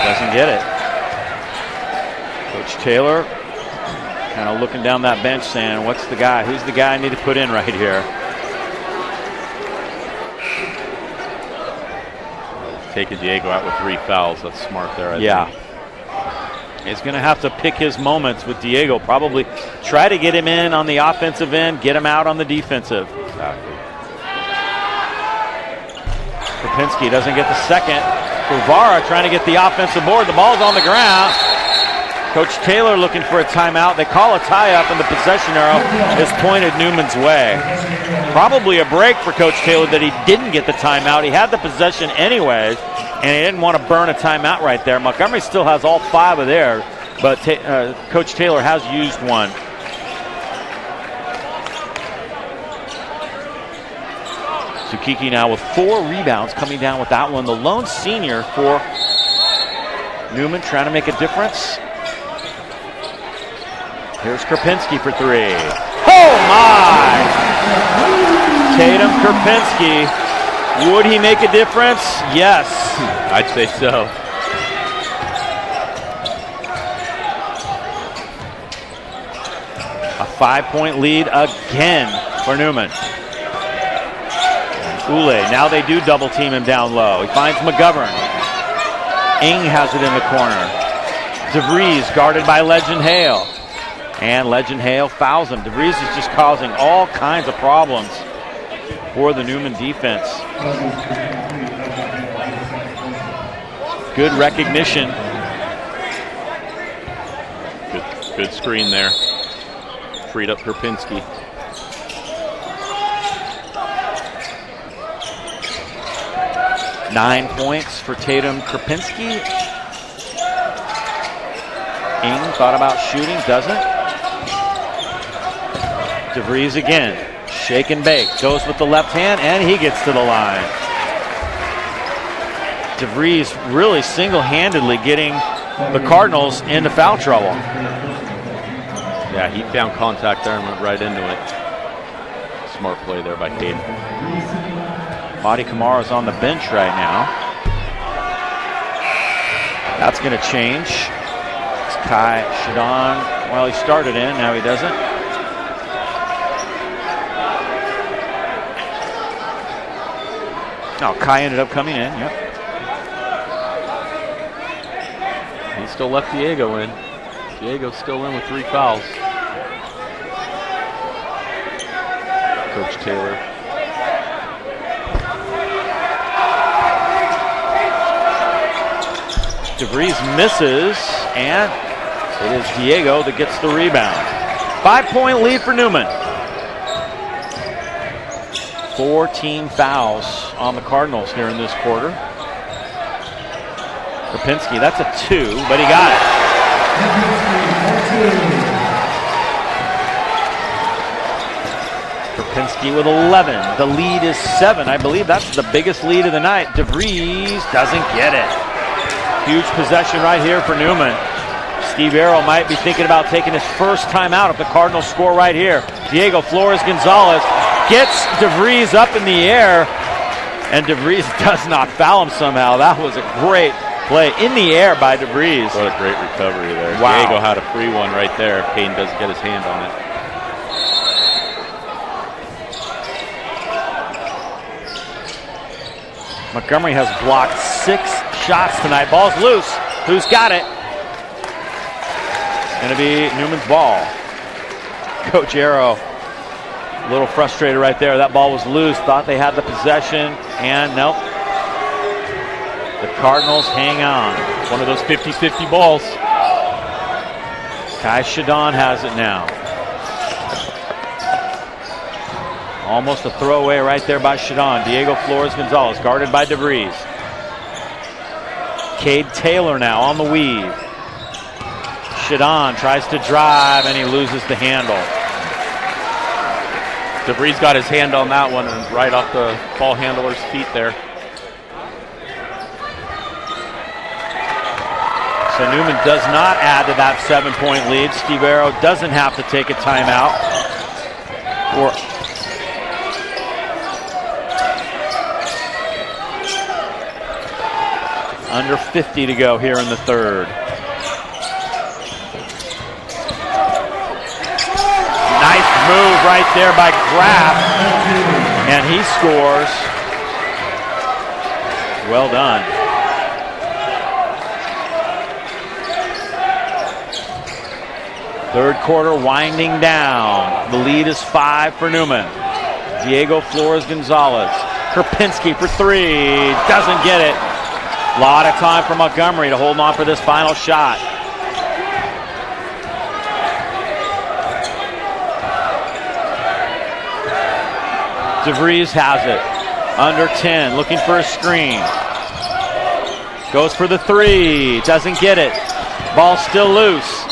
Speaker 1: Doesn't get it. Coach Taylor kind of looking down that bench saying, who's the guy I need to put in right here?
Speaker 2: Taking Diego out with 3 fouls. That's smart there, I think.
Speaker 1: He's going to have to pick his moments with Diego. Probably try to get him in on the offensive end, get him out on the defensive.
Speaker 2: Exactly.
Speaker 1: Krupinski doesn't get the second. Guevara trying to get the offensive board. The ball's on the ground. Coach Taylor looking for a timeout. They call a tie-up, and the possession arrow is pointed Newman's way. Probably a break for Coach Taylor that he didn't get the timeout. He had the possession anyways, and he didn't want to burn a timeout right there. Montgomery still has all 5 of theirs, but Coach Taylor has used one. Sukiki now with 4 rebounds, coming down with that one. The lone senior for Newman, trying to make a difference. Here's Krupinski for 3. Oh my! Tatum Krupinski. Would he make a difference? Yes.
Speaker 2: I'd say so.
Speaker 1: A 5-point lead again for Newman. Ule, now they do double team him down low. He finds McGovern. Ng has it in the corner. DeVries guarded by Legend Hale. And Legend Hale fouls him. DeVries is just causing all kinds of problems for the Newman defense. Good recognition.
Speaker 2: Good screen there. Freed up Krupinski.
Speaker 1: Nine points for Tatum Krupinski. Ng thought about shooting, doesn't. DeVries again. Shake and bake. Goes with the left hand, and he gets to the line. DeVries really single-handedly getting the Cardinals into foul trouble.
Speaker 2: Yeah, he found contact there and went right into it. Smart play there by Tatum.
Speaker 1: Madi Kamara's on the bench right now. That's going to change. It's Kai Shadon. Well, he started in, now he doesn't. No, Kai ended up coming in, yep.
Speaker 2: He still left Diego in. Diego's still in with 3 fouls. Coach Taylor.
Speaker 1: DeVries misses, and it is Diego that gets the rebound. 5-point lead for Newman. 4 team fouls on the Cardinals here in this quarter. Krupinski, that's a 2, but he got it. Krupinski with 11. The lead is 7. I believe that's the biggest lead of the night. DeVries doesn't get it. Huge possession right here for Newman. Steve Arrow might be thinking about taking his first time out if the Cardinals score right here. Diego Flores-Gonzalez gets DeVries up in the air, and DeVries does not foul him somehow. That was a great play in the air by DeVries.
Speaker 2: What a great recovery there.
Speaker 1: Wow.
Speaker 2: Diego had a free one right there if Payne doesn't get his hand on it.
Speaker 1: Montgomery has blocked 6 shots tonight. Ball's loose. Who's got it? It's going to be Newman's ball. Coach Arrow a little frustrated right there. That ball was loose. Thought they had the possession, and nope. The Cardinals hang on.
Speaker 2: One of those 50-50 balls.
Speaker 1: Kai Shadon has it now. Almost a throwaway right there by Shadon. Diego Flores Gonzalez guarded by DeVries. Cade Taylor now on the weave. Shadon tries to drive and he loses the handle.
Speaker 2: DeVries got his hand on that one and right off the ball handler's feet there.
Speaker 1: So Newman does not add to that 7-point lead. Steve Arrow doesn't have to take a timeout. Under 50 to go here in the third. Nice move right there by Graff, and he scores. Well done. Third quarter winding down. The lead is 5 for Newman. Diego Flores Gonzalez. Krupinski for 3. Doesn't get it. A lot of time for Montgomery to hold on for this final shot. DeVries has it. Under 10, looking for a screen. Goes for the 3. Doesn't get it. Ball still loose.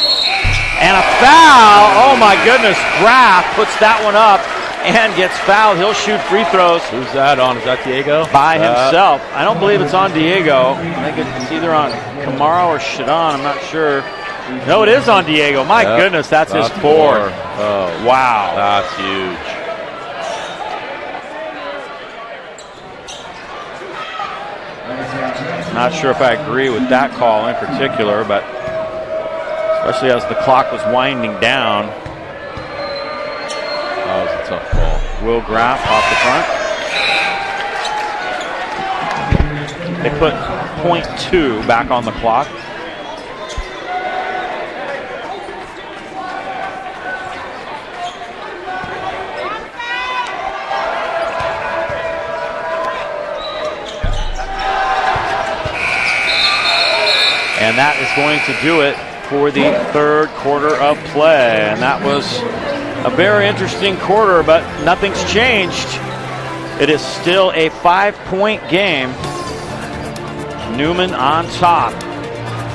Speaker 1: And a foul. Oh my goodness. Graff puts that one up and gets fouled. He'll shoot free throws.
Speaker 2: Who's that on? Is that Diego?
Speaker 1: By himself. I don't believe it's on Diego. I think it's either on Kamara or Shadon. I'm not sure. No, it is on Diego. My goodness, that's his 4.
Speaker 2: Oh,
Speaker 1: wow.
Speaker 2: That's huge.
Speaker 1: Not sure if I agree with that call in particular, but especially as the clock was winding down.
Speaker 2: That was a tough call.
Speaker 1: Will Graff off the front. They put .2 back on the clock. And that is going to do it for the third quarter of play. And that was a very interesting quarter, but nothing's changed. It is still a 5-point game. Newman on top.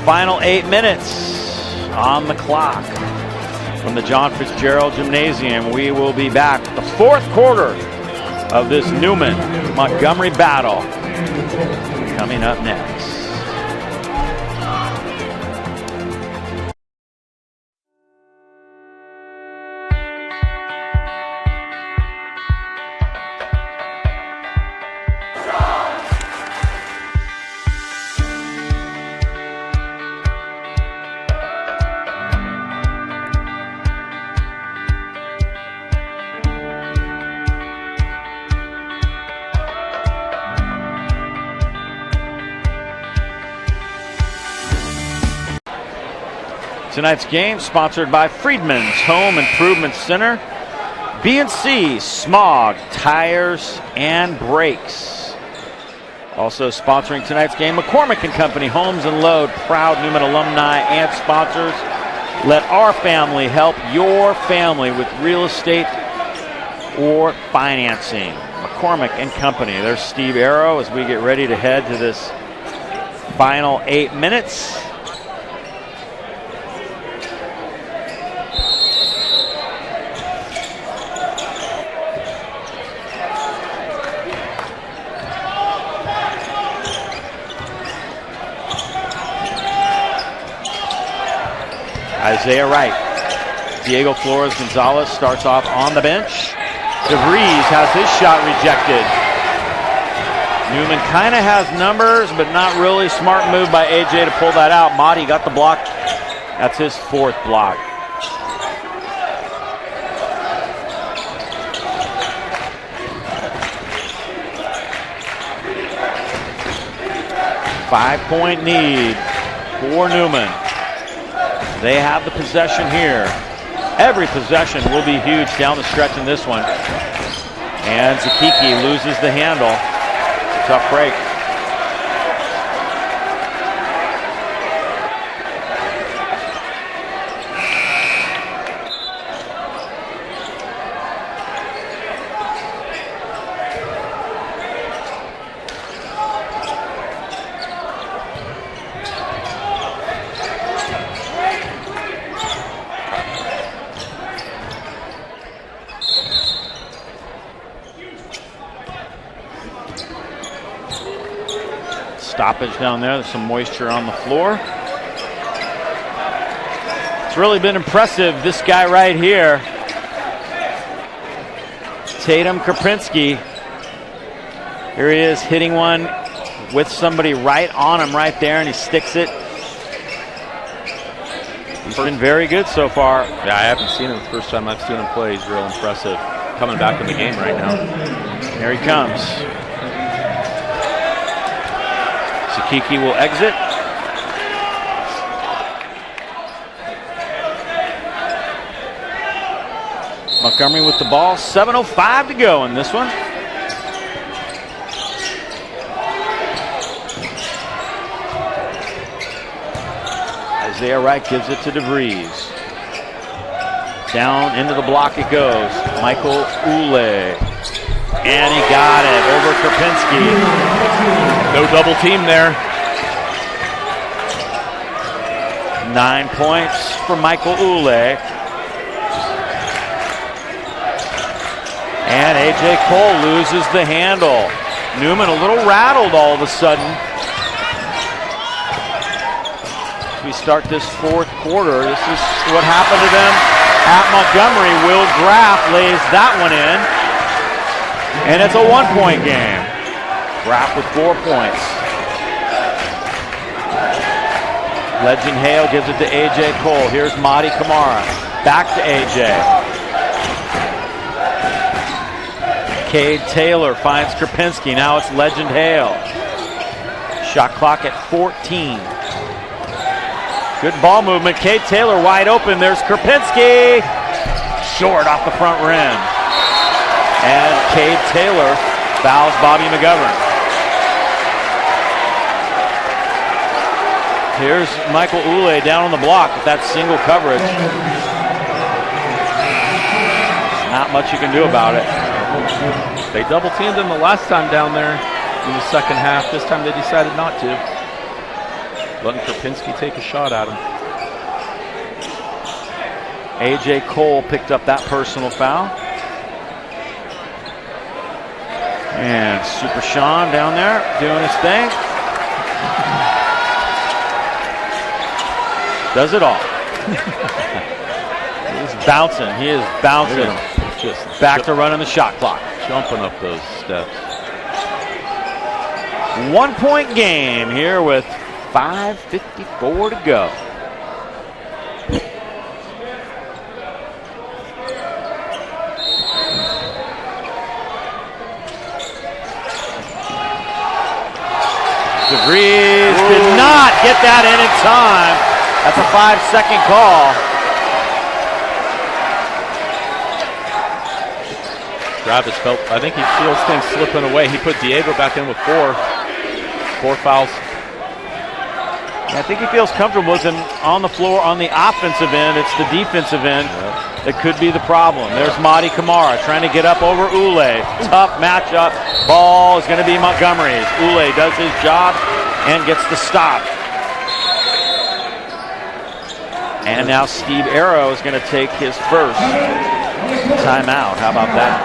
Speaker 1: Final 8 minutes on the clock from the John Fitzgerald Gymnasium. We will be back with the fourth quarter of this Newman-Montgomery battle coming up next. Tonight's game sponsored by Friedman's Home Improvement Center, B&C Smog Tires and Brakes. Also sponsoring tonight's game, McCormick & Company Homes and Load, proud Newman alumni and sponsors. Let our family help your family with real estate or financing. McCormick & Company. There's Steve Arrow as we get ready to head to this final 8 minutes. Isaiah Wright. Diego Flores Gonzalez starts off on the bench. DeVries has his shot rejected. Newman kind of has numbers, but not really. Smart move by AJ to pull that out. Mahdi got the block. That's his 4th block. Five-point lead for Newman. They have the possession here. Every possession will be huge down the stretch in this one. And Zakiki loses the handle. It's a tough break. stoppage down there. There's some moisture on the floor. It's really been impressive, this guy right here. Tatum Krupinski. Here he is hitting one with somebody right on him right there, and he sticks it. He's been very good so far.
Speaker 2: Yeah, I haven't seen him the first time I've seen him play. He's real impressive. Coming back in the game right now.
Speaker 1: Here he comes. Sakiki will exit. Montgomery with the ball. 7:05 to go in this one. Isaiah Wright gives it to DeVries. Down into the block it goes. Michael Ule. And he got it over Krupinski.
Speaker 2: No double team there.
Speaker 1: 9 points for Michael Ule. And A.J. Cole loses the handle. Newman a little rattled all of a sudden. As we start this fourth quarter, this is what happened to them at Montgomery. Will Graff lays that one in. And it's a 1-point game. Graff with 4 points. Legend Hale gives it to A.J. Cole. Here's Madi Kamara. Back to A.J. Cade Taylor finds Krupinski. Now it's Legend Hale. Shot clock at 14. Good ball movement. Cade Taylor wide open. There's Krupinski. Short off the front rim. And Cade Taylor fouls Bobby McGovern. Here's Michael Ule down on the block with that single coverage. Not much you can do about it.
Speaker 2: They double teamed him the last time down there in the second half. This time they decided not to. Letting Krupinski take a shot at him.
Speaker 1: A.J. Cole picked up that personal foul. And Super Sean down there doing his thing. Does it all. He's bouncing. He is bouncing.
Speaker 2: Just
Speaker 1: back to running the shot clock.
Speaker 2: Jumping up those steps.
Speaker 1: 1 point game here with 5:54 to go. DeVries did not get that in time. That's a 5-second call.
Speaker 2: Travis felt, I think he feels things slipping away. He put Diego back in with four fouls.
Speaker 1: I think he feels comfortable with him on the floor on the offensive end. It's the defensive end that could be the problem. There's Madi Kamara trying to get up over Ule. Tough matchup. Ball is going to be Montgomery's. Ule does his job and gets the stop. And now Steve Arrow is going to take his first timeout. How about that?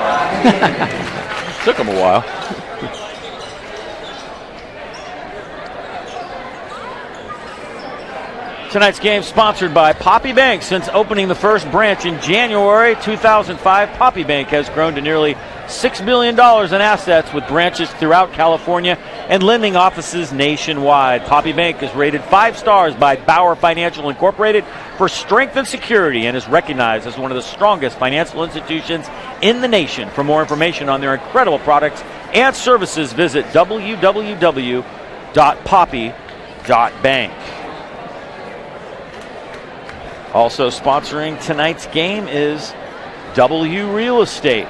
Speaker 2: Took him a while.
Speaker 1: Tonight's game sponsored by Poppy Bank. Since opening the first branch in January 2005, Poppy Bank has grown to nearly $6 billion in assets with branches throughout California and lending offices nationwide. Poppy Bank is rated 5 stars by Bauer Financial Incorporated for strength and security and is recognized as one of the strongest financial institutions in the nation. For more information on their incredible products and services, visit www.poppy.bank. Also sponsoring tonight's game is W Real Estate,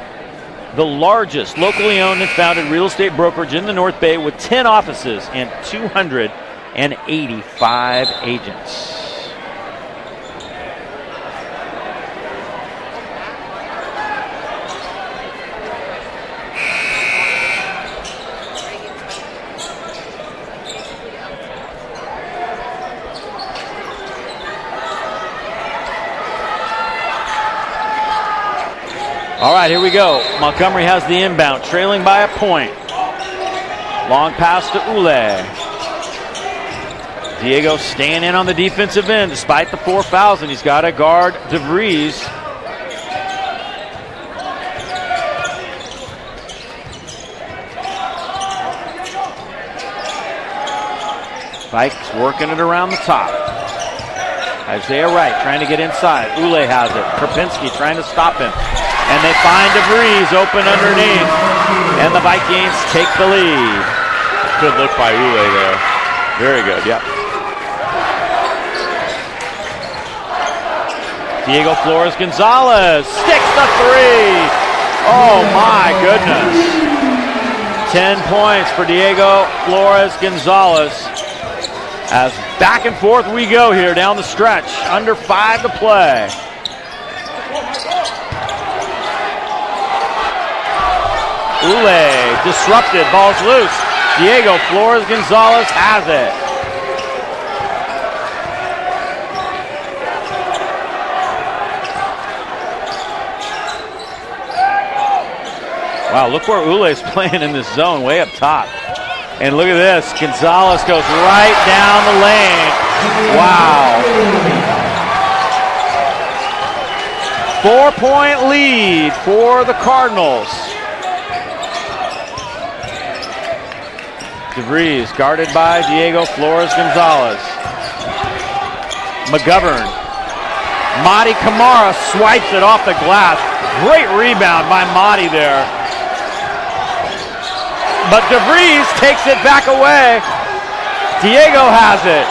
Speaker 1: the largest locally owned and founded real estate brokerage in the North Bay with 10 offices and 285 agents. All right, here we go. Montgomery has the inbound, trailing by a point. Long pass to Ule. Diego staying in on the defensive end despite the 4 fouls, and he's got to guard DeVries. Vikes working it around the top. Isaiah Wright trying to get inside. Ule has it. Krapinski trying to stop him. And they find DeVries open underneath. And the Vikings take the lead.
Speaker 2: Good look by Ule there.
Speaker 1: Very good, yep. Diego Flores Gonzalez sticks the 3. Oh my goodness. 10 points for Diego Flores Gonzalez. As back and forth we go here down the stretch. Under 5 to play. Ule disrupted, ball's loose. Diego Flores Gonzalez has it. Wow, look where Ule's playing in this zone, way up top. And look at this, Gonzalez goes right down the lane. Wow. 4-point lead for the Cardinals. DeVries guarded by Diego Flores Gonzalez. McGovern. Madi Kamara swipes it off the glass. Great rebound by Madi there. But DeVries takes it back away. Diego has it.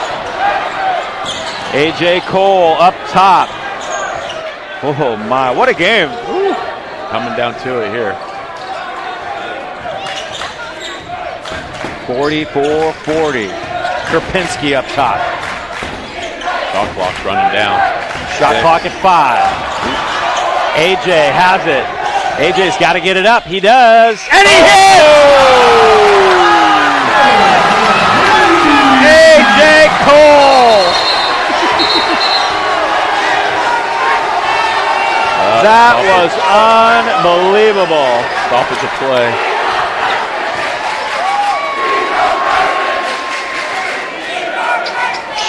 Speaker 1: A.J. Cole up top. Oh my, what a game. Woo.
Speaker 2: Coming down to it here.
Speaker 1: 44-40. Krapinski up top.
Speaker 2: Shot clock's running down.
Speaker 1: Shot clock at 5. A.J. has it. AJ's got to get it up. He does. And he hits! A.J. Cole. That was unbelievable.
Speaker 2: Stoppage of play.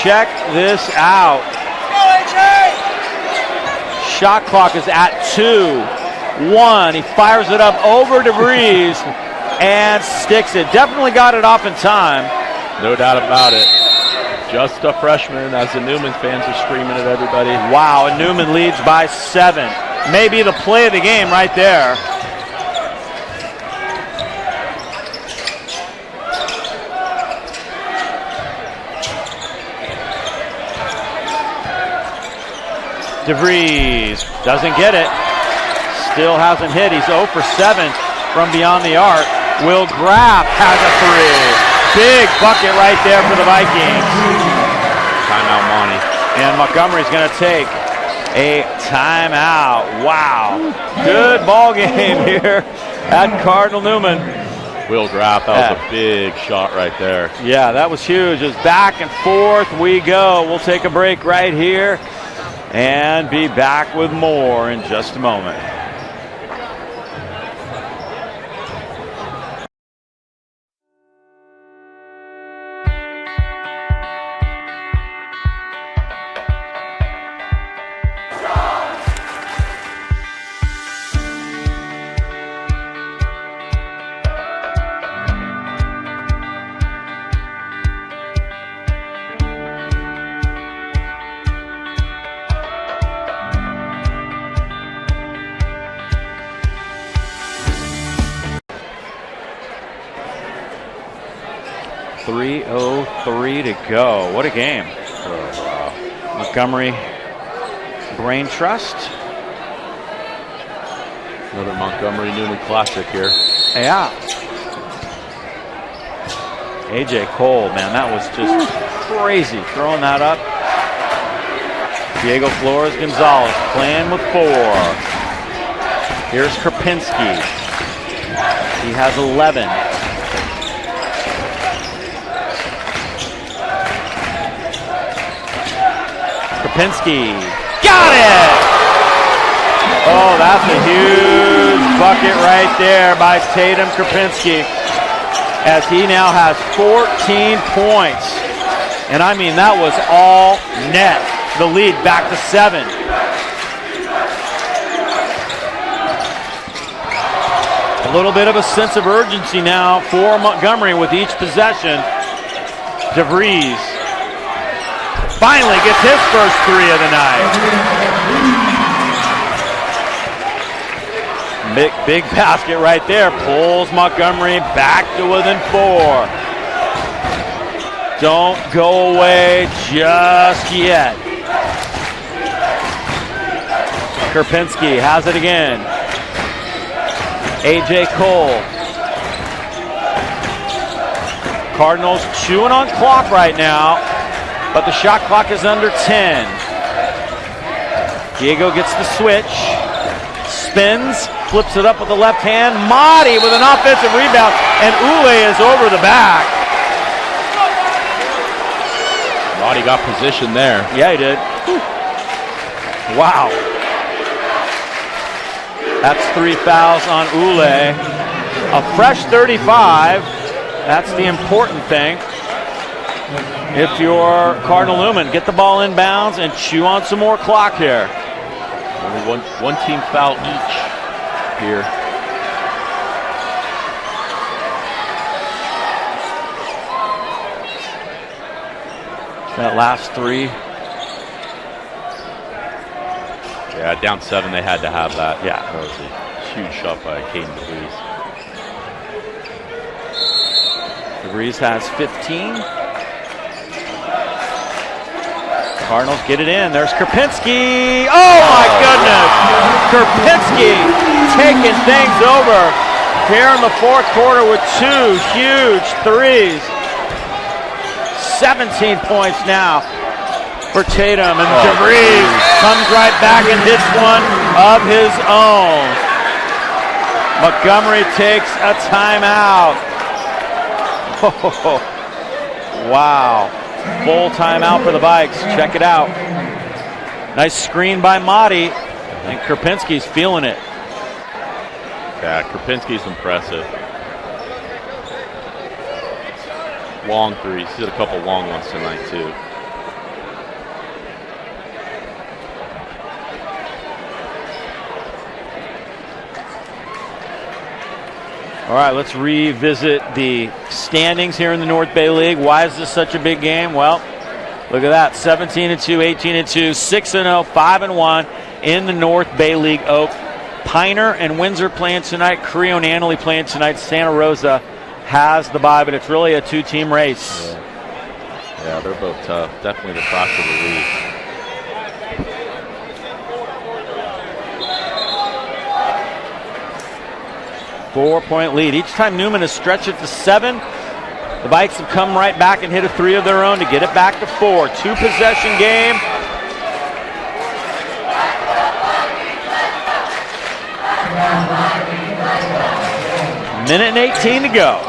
Speaker 1: Check this out. Shot clock is at 2-1. He fires it up over DeVries and sticks it. Definitely got it off in time.
Speaker 2: No doubt about it. Just a freshman, as the Newman fans are screaming at everybody.
Speaker 1: Wow, and Newman leads by 7. Maybe the play of the game right there. DeVries doesn't get it. Still hasn't hit. He's 0 for 7 from beyond the arc. Will Graff has a 3. Big bucket right there for the Vikings.
Speaker 2: Timeout, Monty.
Speaker 1: And Montgomery's going to take a timeout. Wow. Good ball game here at Cardinal Newman.
Speaker 2: Will Graff, that was a big shot right there.
Speaker 1: Yeah, that was huge. Just back and forth we go. We'll take a break right here and be back with more in just a moment. .303 to go. What a game. Montgomery Brain Trust.
Speaker 2: Another Montgomery Newman classic here.
Speaker 1: Yeah. A.J. Cole, man, that was just crazy throwing that up. Diego Flores Gonzalez playing with 4. Here's Krapinski. He has 11. Krapinski got it! Oh, that's a huge bucket right there by Tatum Krapinski, as he now has 14 points And I mean, that was all net. The lead back to 7. A little bit of a sense of urgency now for Montgomery with each possession. DeVries finally gets his first 3 of the night. Big basket right there. Pulls Montgomery back to within 4. Don't go away just yet. Karpinski has it again. A.J. Cole. Cardinals chewing on clock right now, but the shot clock is under 10. Diego gets the switch. Spins, flips it up with the left hand. Mahdi with an offensive rebound, and Ule is over the back.
Speaker 2: Mahdi got position there.
Speaker 1: Yeah, he did. Wow. That's 3 fouls on Ule. A fresh 35. That's the important thing. If you're Cardinal Newman, get the ball in bounds and chew on some more clock here.
Speaker 2: Only one team foul each here.
Speaker 1: That last 3.
Speaker 2: Yeah, down 7, they had to have that.
Speaker 1: Yeah.
Speaker 2: That was a huge shot by Caden DeVries.
Speaker 1: DeVries has 15. Cardinals get it in. There's Karpinski. Oh my goodness! Karpinski taking things over here in the 4th quarter with 2 huge 3s. 17 points now for Tatum, and DeVries comes right back and hits one of his own. Montgomery takes a timeout. Oh, wow. Full timeout for the Vikes. Check it out. Nice screen by Mahdi, and Karpinski's feeling it.
Speaker 2: Yeah, Karpinski's impressive. Long 3s. He did a couple long ones tonight, too.
Speaker 1: All right, let's revisit the standings here in the North Bay League. Why is this such a big game? Well, look at that. 17-2, 18-2, 6-0, 5-1 in the North Bay League Oak. Piner and Windsor playing tonight. Creo and Annalee playing tonight. Santa Rosa has the bye, but it's really a 2-team race.
Speaker 2: Yeah, they're both tough. Definitely the class of the league.
Speaker 1: Four-point lead. Each time Newman has stretched it to 7, the Vikes have come right back and hit a 3 of their own to get it back to 4. 2-possession game. Minute and 18 to go.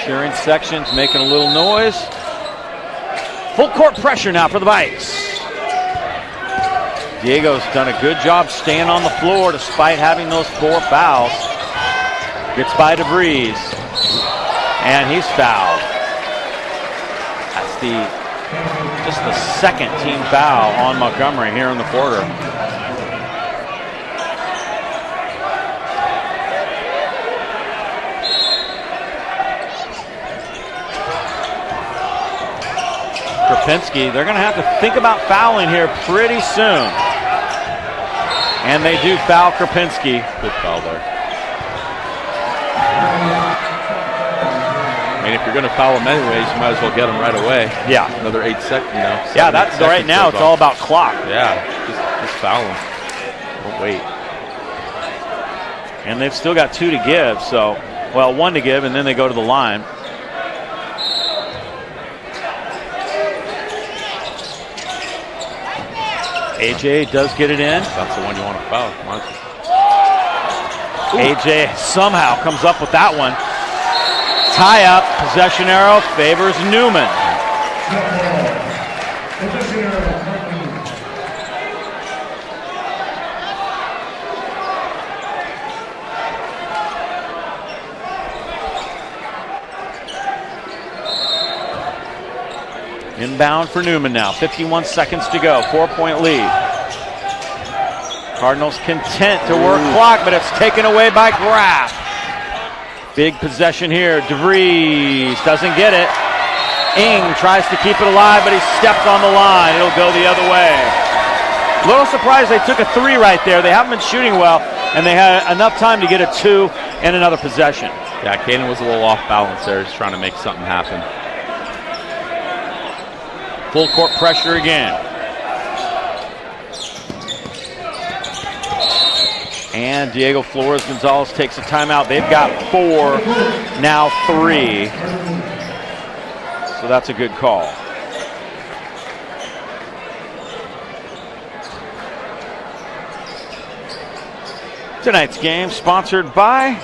Speaker 1: Cheering sections making a little noise. Full court pressure now for the Vikes. Diego's done a good job staying on the floor despite having those 4 fouls. Gets by DeVries. And he's fouled. That's just the 2nd team foul on Montgomery here in the quarter. Karpinski, they're going to have to think about fouling here pretty soon. And they do foul Karpinski.
Speaker 2: Good foul there. I mean, if you're going to foul him anyways, you might as well get him right away.
Speaker 1: Yeah.
Speaker 2: Another 8 seconds, you know.
Speaker 1: Yeah, that's right now. It's all about clock.
Speaker 2: Yeah, just foul him. Don't wait.
Speaker 1: And they've still got 2 to give, so, well, 1 to give, and then they go to the line. AJ does get it in.
Speaker 2: That's the one you want to foul.
Speaker 1: AJ somehow comes up with that one. Tie up, possession arrow favors Newman. Inbound for Newman now. 51 seconds to go. 4-point lead. Cardinals content to work clock, but it's taken away by Graff. Big possession here. DeVries doesn't get it. Ing tries to keep it alive, but he stepped on the line. It'll go the other way. A little surprised they took a 3 right there. They haven't been shooting well, and they had enough time to get a 2 and another possession.
Speaker 2: Yeah, Caden was a little off balance there, just trying to make something happen.
Speaker 1: Full court pressure again. And Diego Flores Gonzalez takes a timeout. They've got 4, now 3. So that's a good call. Tonight's game sponsored by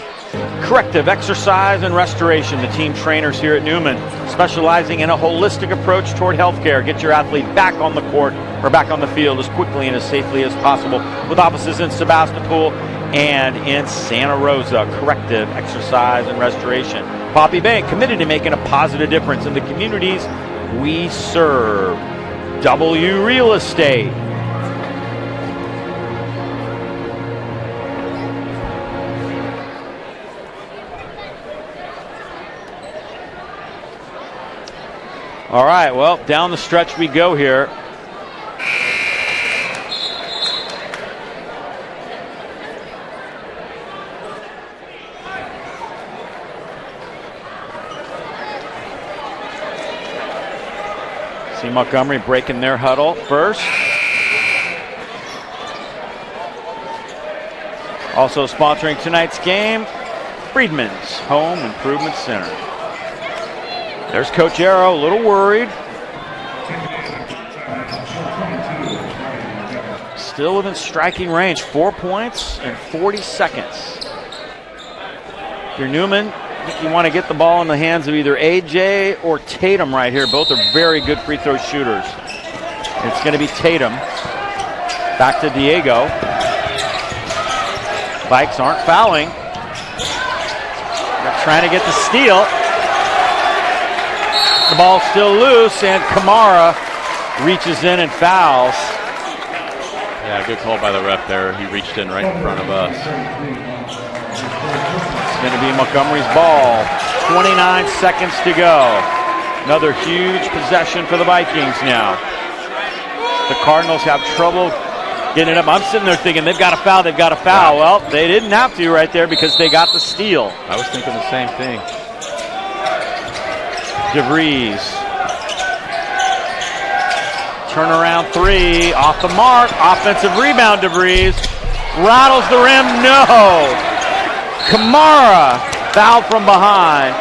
Speaker 1: Corrective Exercise and Restoration, the team trainers here at Newman, specializing in a holistic approach toward healthcare. Get your athlete back on the court or back on the field as quickly and as safely as possible, with offices in Sebastopol and in Santa Rosa. Corrective Exercise and Restoration. Poppy Bank, committed to making a positive difference in the communities we serve. W Real Estate. All right, well, down the stretch we go here. See Montgomery breaking their huddle first. Also sponsoring tonight's game, Friedman's Home Improvement Center. There's Coach Arrow, a little worried. Still within striking range, 4 points in 40 seconds. If you're Newman, I think you want to get the ball in the hands of either AJ or Tatum right here. Both are very good free throw shooters. It's going to be Tatum. Back to Diego. Vikes aren't fouling. They're trying to get the steal. The ball's still loose, and Kamara reaches in and fouls.
Speaker 2: Yeah, good call by the ref there. He reached in right in front of us.
Speaker 1: It's going to be Montgomery's ball. 29 seconds to go. Another huge possession for the Vikings now. The Cardinals have trouble getting it up. I'm sitting there thinking they've got a foul, they've got a foul. Well, they didn't have to right there because they got the steal.
Speaker 2: I was thinking the same thing.
Speaker 1: DeVries. Turnaround 3, off the mark. Offensive rebound, DeVries. Rattles the rim, no. Kamara fouled from behind.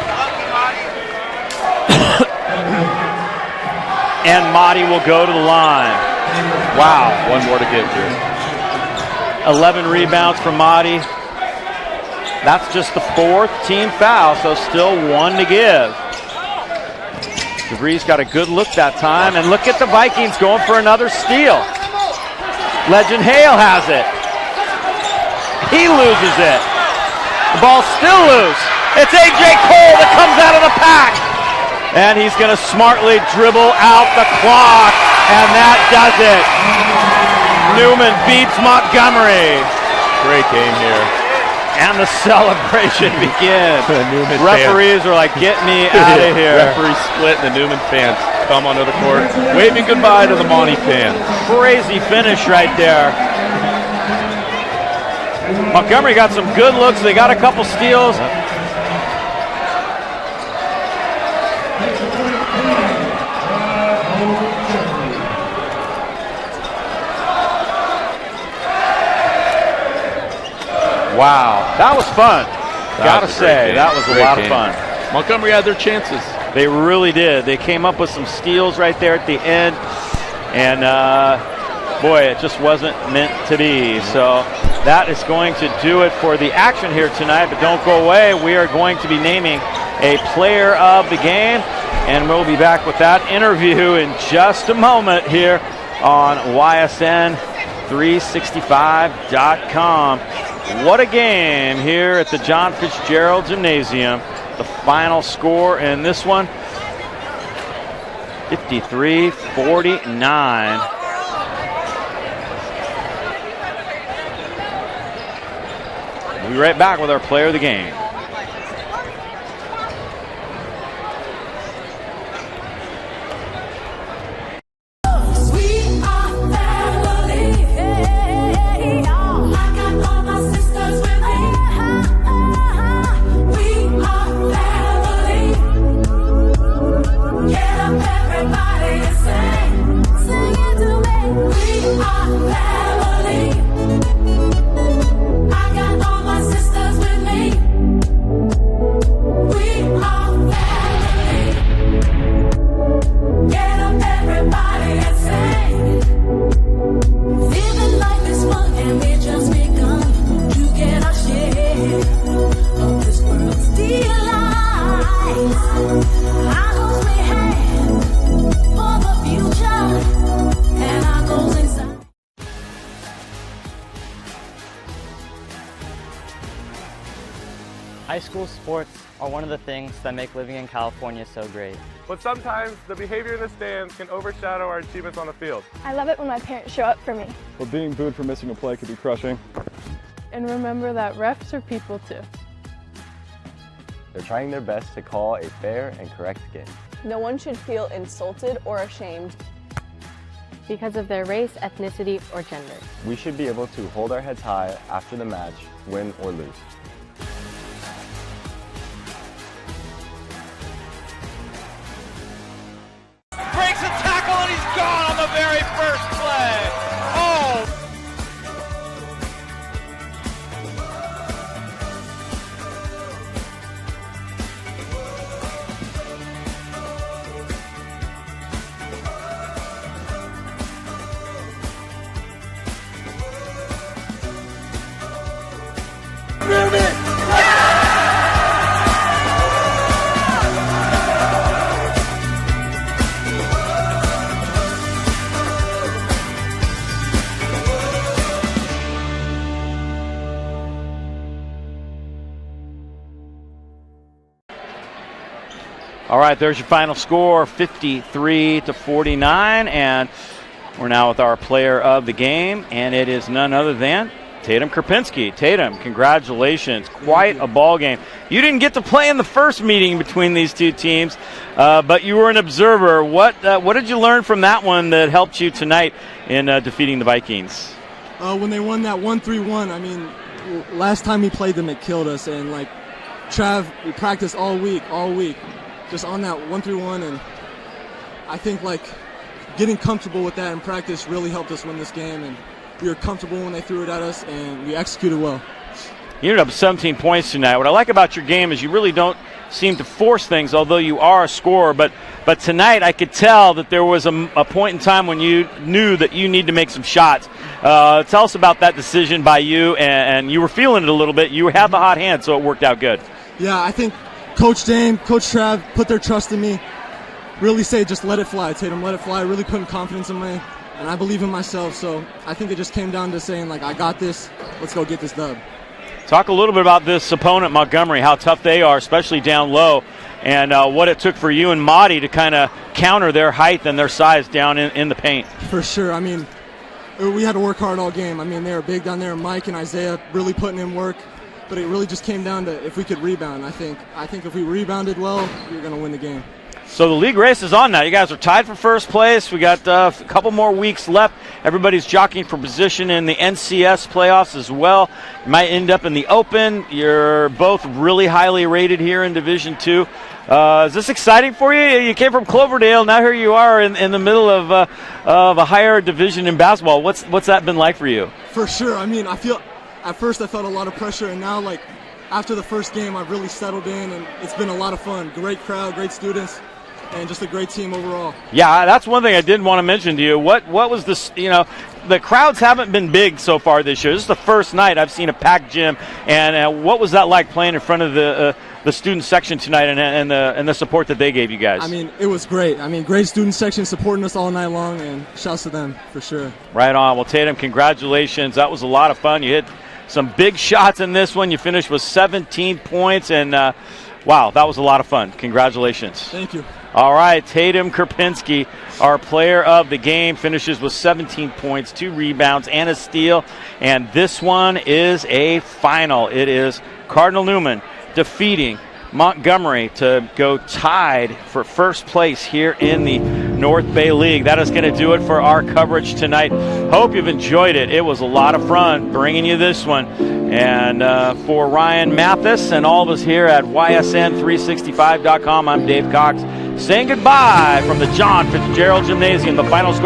Speaker 1: And Mahdi will go to the line. Wow.
Speaker 2: One more to give here.
Speaker 1: 11 rebounds from Mahdi. That's just the 4th team foul, so still 1 to give. DeVries got a good look that time, and look at the Vikings going for another steal. Legend Hale has it. He loses it. The ball's still loose. It's A.J. Cole that comes out of the pack. And he's going to smartly dribble out the clock, and that does it. Newman beats Montgomery.
Speaker 2: Great game here.
Speaker 1: And the celebration begins. Referees are like, get me out of here.
Speaker 2: Referee split, and the Newman fans come onto the court, waving goodbye to the Monty fans.
Speaker 1: Crazy finish right there. Montgomery got some good looks. They got a couple steals. Wow, that was fun. Gotta say, that was a lot of fun.
Speaker 2: Montgomery had their chances.
Speaker 1: They really did. They came up with some steals right there at the end. And boy, it just wasn't meant to be. So that is going to do it for the action here tonight. But don't go away. We are going to be naming a player of the game. And we'll be back with that interview in just a moment here on YSN365.com. What a game here at the John Fitzgerald Gymnasium. The final score in this one, 53-49. We'll be right back with our player of the game.
Speaker 3: High school sports are one of the things that make living in California so great.
Speaker 4: But sometimes the behavior in the stands can overshadow our achievements on the field.
Speaker 5: I love it when my parents show up for me.
Speaker 6: But being booed for missing a play could be crushing.
Speaker 5: And remember that refs are people too.
Speaker 7: They're trying their best to call a fair and correct game.
Speaker 8: No one should feel insulted or ashamed
Speaker 9: because of their race, ethnicity, or gender.
Speaker 7: We should be able to hold our heads high after the match, win or lose.
Speaker 17: Breaks a tackle and he's gone on the very first play. Oh!
Speaker 1: All right, there's your final score, 53-49, and we're now with our player of the game, and it is none other than Tatum Krupinski. Tatum, congratulations. Quite a ball game. You didn't get to play in the first meeting between these two teams, but you were an observer. What did you learn from that one that helped you tonight in defeating the Vikings?
Speaker 10: When they won that 1-3-1, I mean, last time we played them, it killed us, and like Trav, we practiced all week, just on that 1-3-1, and I think like getting comfortable with that in practice really helped us win this game, and we were comfortable when they threw it at us, and we executed well.
Speaker 1: You ended up 17 points tonight. What I like about your game is you really don't seem to force things, although you are a scorer, but tonight I could tell that there was a point in time when you knew that you need to make some shots. Tell us about that decision by you, and you were feeling it a little bit. You had the hot hand, so it worked out good.
Speaker 10: Yeah, I think Coach Dame, Coach Trav put their trust in me. Really say, just let it fly, Tatum, let it fly. Really putting confidence in me, and I believe in myself. So I think it just came down to saying, like, I got this. Let's go get this dub.
Speaker 1: Talk a little bit about this opponent, Montgomery, how tough they are, especially down low, and what it took for you and Mahdi to kind of counter their height and their size down in the paint.
Speaker 10: For sure. I mean, we had to work hard all game. I mean, they were big down there. Mike and Isaiah really putting in work. But it really just came down to if we could rebound. I think if we rebounded well, we were going to win the game.
Speaker 1: So the league race is on now. You guys are tied for first place. We got a couple more weeks left. Everybody's jockeying for position in the NCS playoffs as well. You might end up in the Open. You're both really highly rated here in Division II. Is this exciting for you? You came from Cloverdale. Now here you are in the middle of a higher division in basketball. What's that been like for you?
Speaker 10: For sure. I mean, at first I felt a lot of pressure, and now, like, after the first game, I've really settled in, and it's been a lot of fun. Great crowd, great students, and just a great team overall.
Speaker 1: Yeah, that's one thing I did want to mention to you. What was this, the crowds haven't been big so far this year. This is the first night I've seen a packed gym, and what was that like playing in front of the student section tonight and the support that they gave you guys?
Speaker 10: I mean, it was great. I mean, great student section supporting us all night long, and shouts to them for sure.
Speaker 1: Right on. Well, Tatum, congratulations. That was a lot of fun. You hit some big shots in this one. You finished with 17 points, and wow, that was a lot of fun. Congratulations.
Speaker 10: Thank you.
Speaker 1: All right, Tatum Krupinski, our player of the game, finishes with 17 points, 2 rebounds, and a steal. And this one is a final. It is Cardinal Newman defeating Montgomery to go tied for first place here in the North Bay League. That is going to do it for our coverage tonight. Hope you've enjoyed it. It was a lot of fun bringing you this one. And for Ryan Mathis and all of us here at YSN365.com, I'm Dave Cox saying goodbye from the John Fitzgerald Gymnasium. The final score.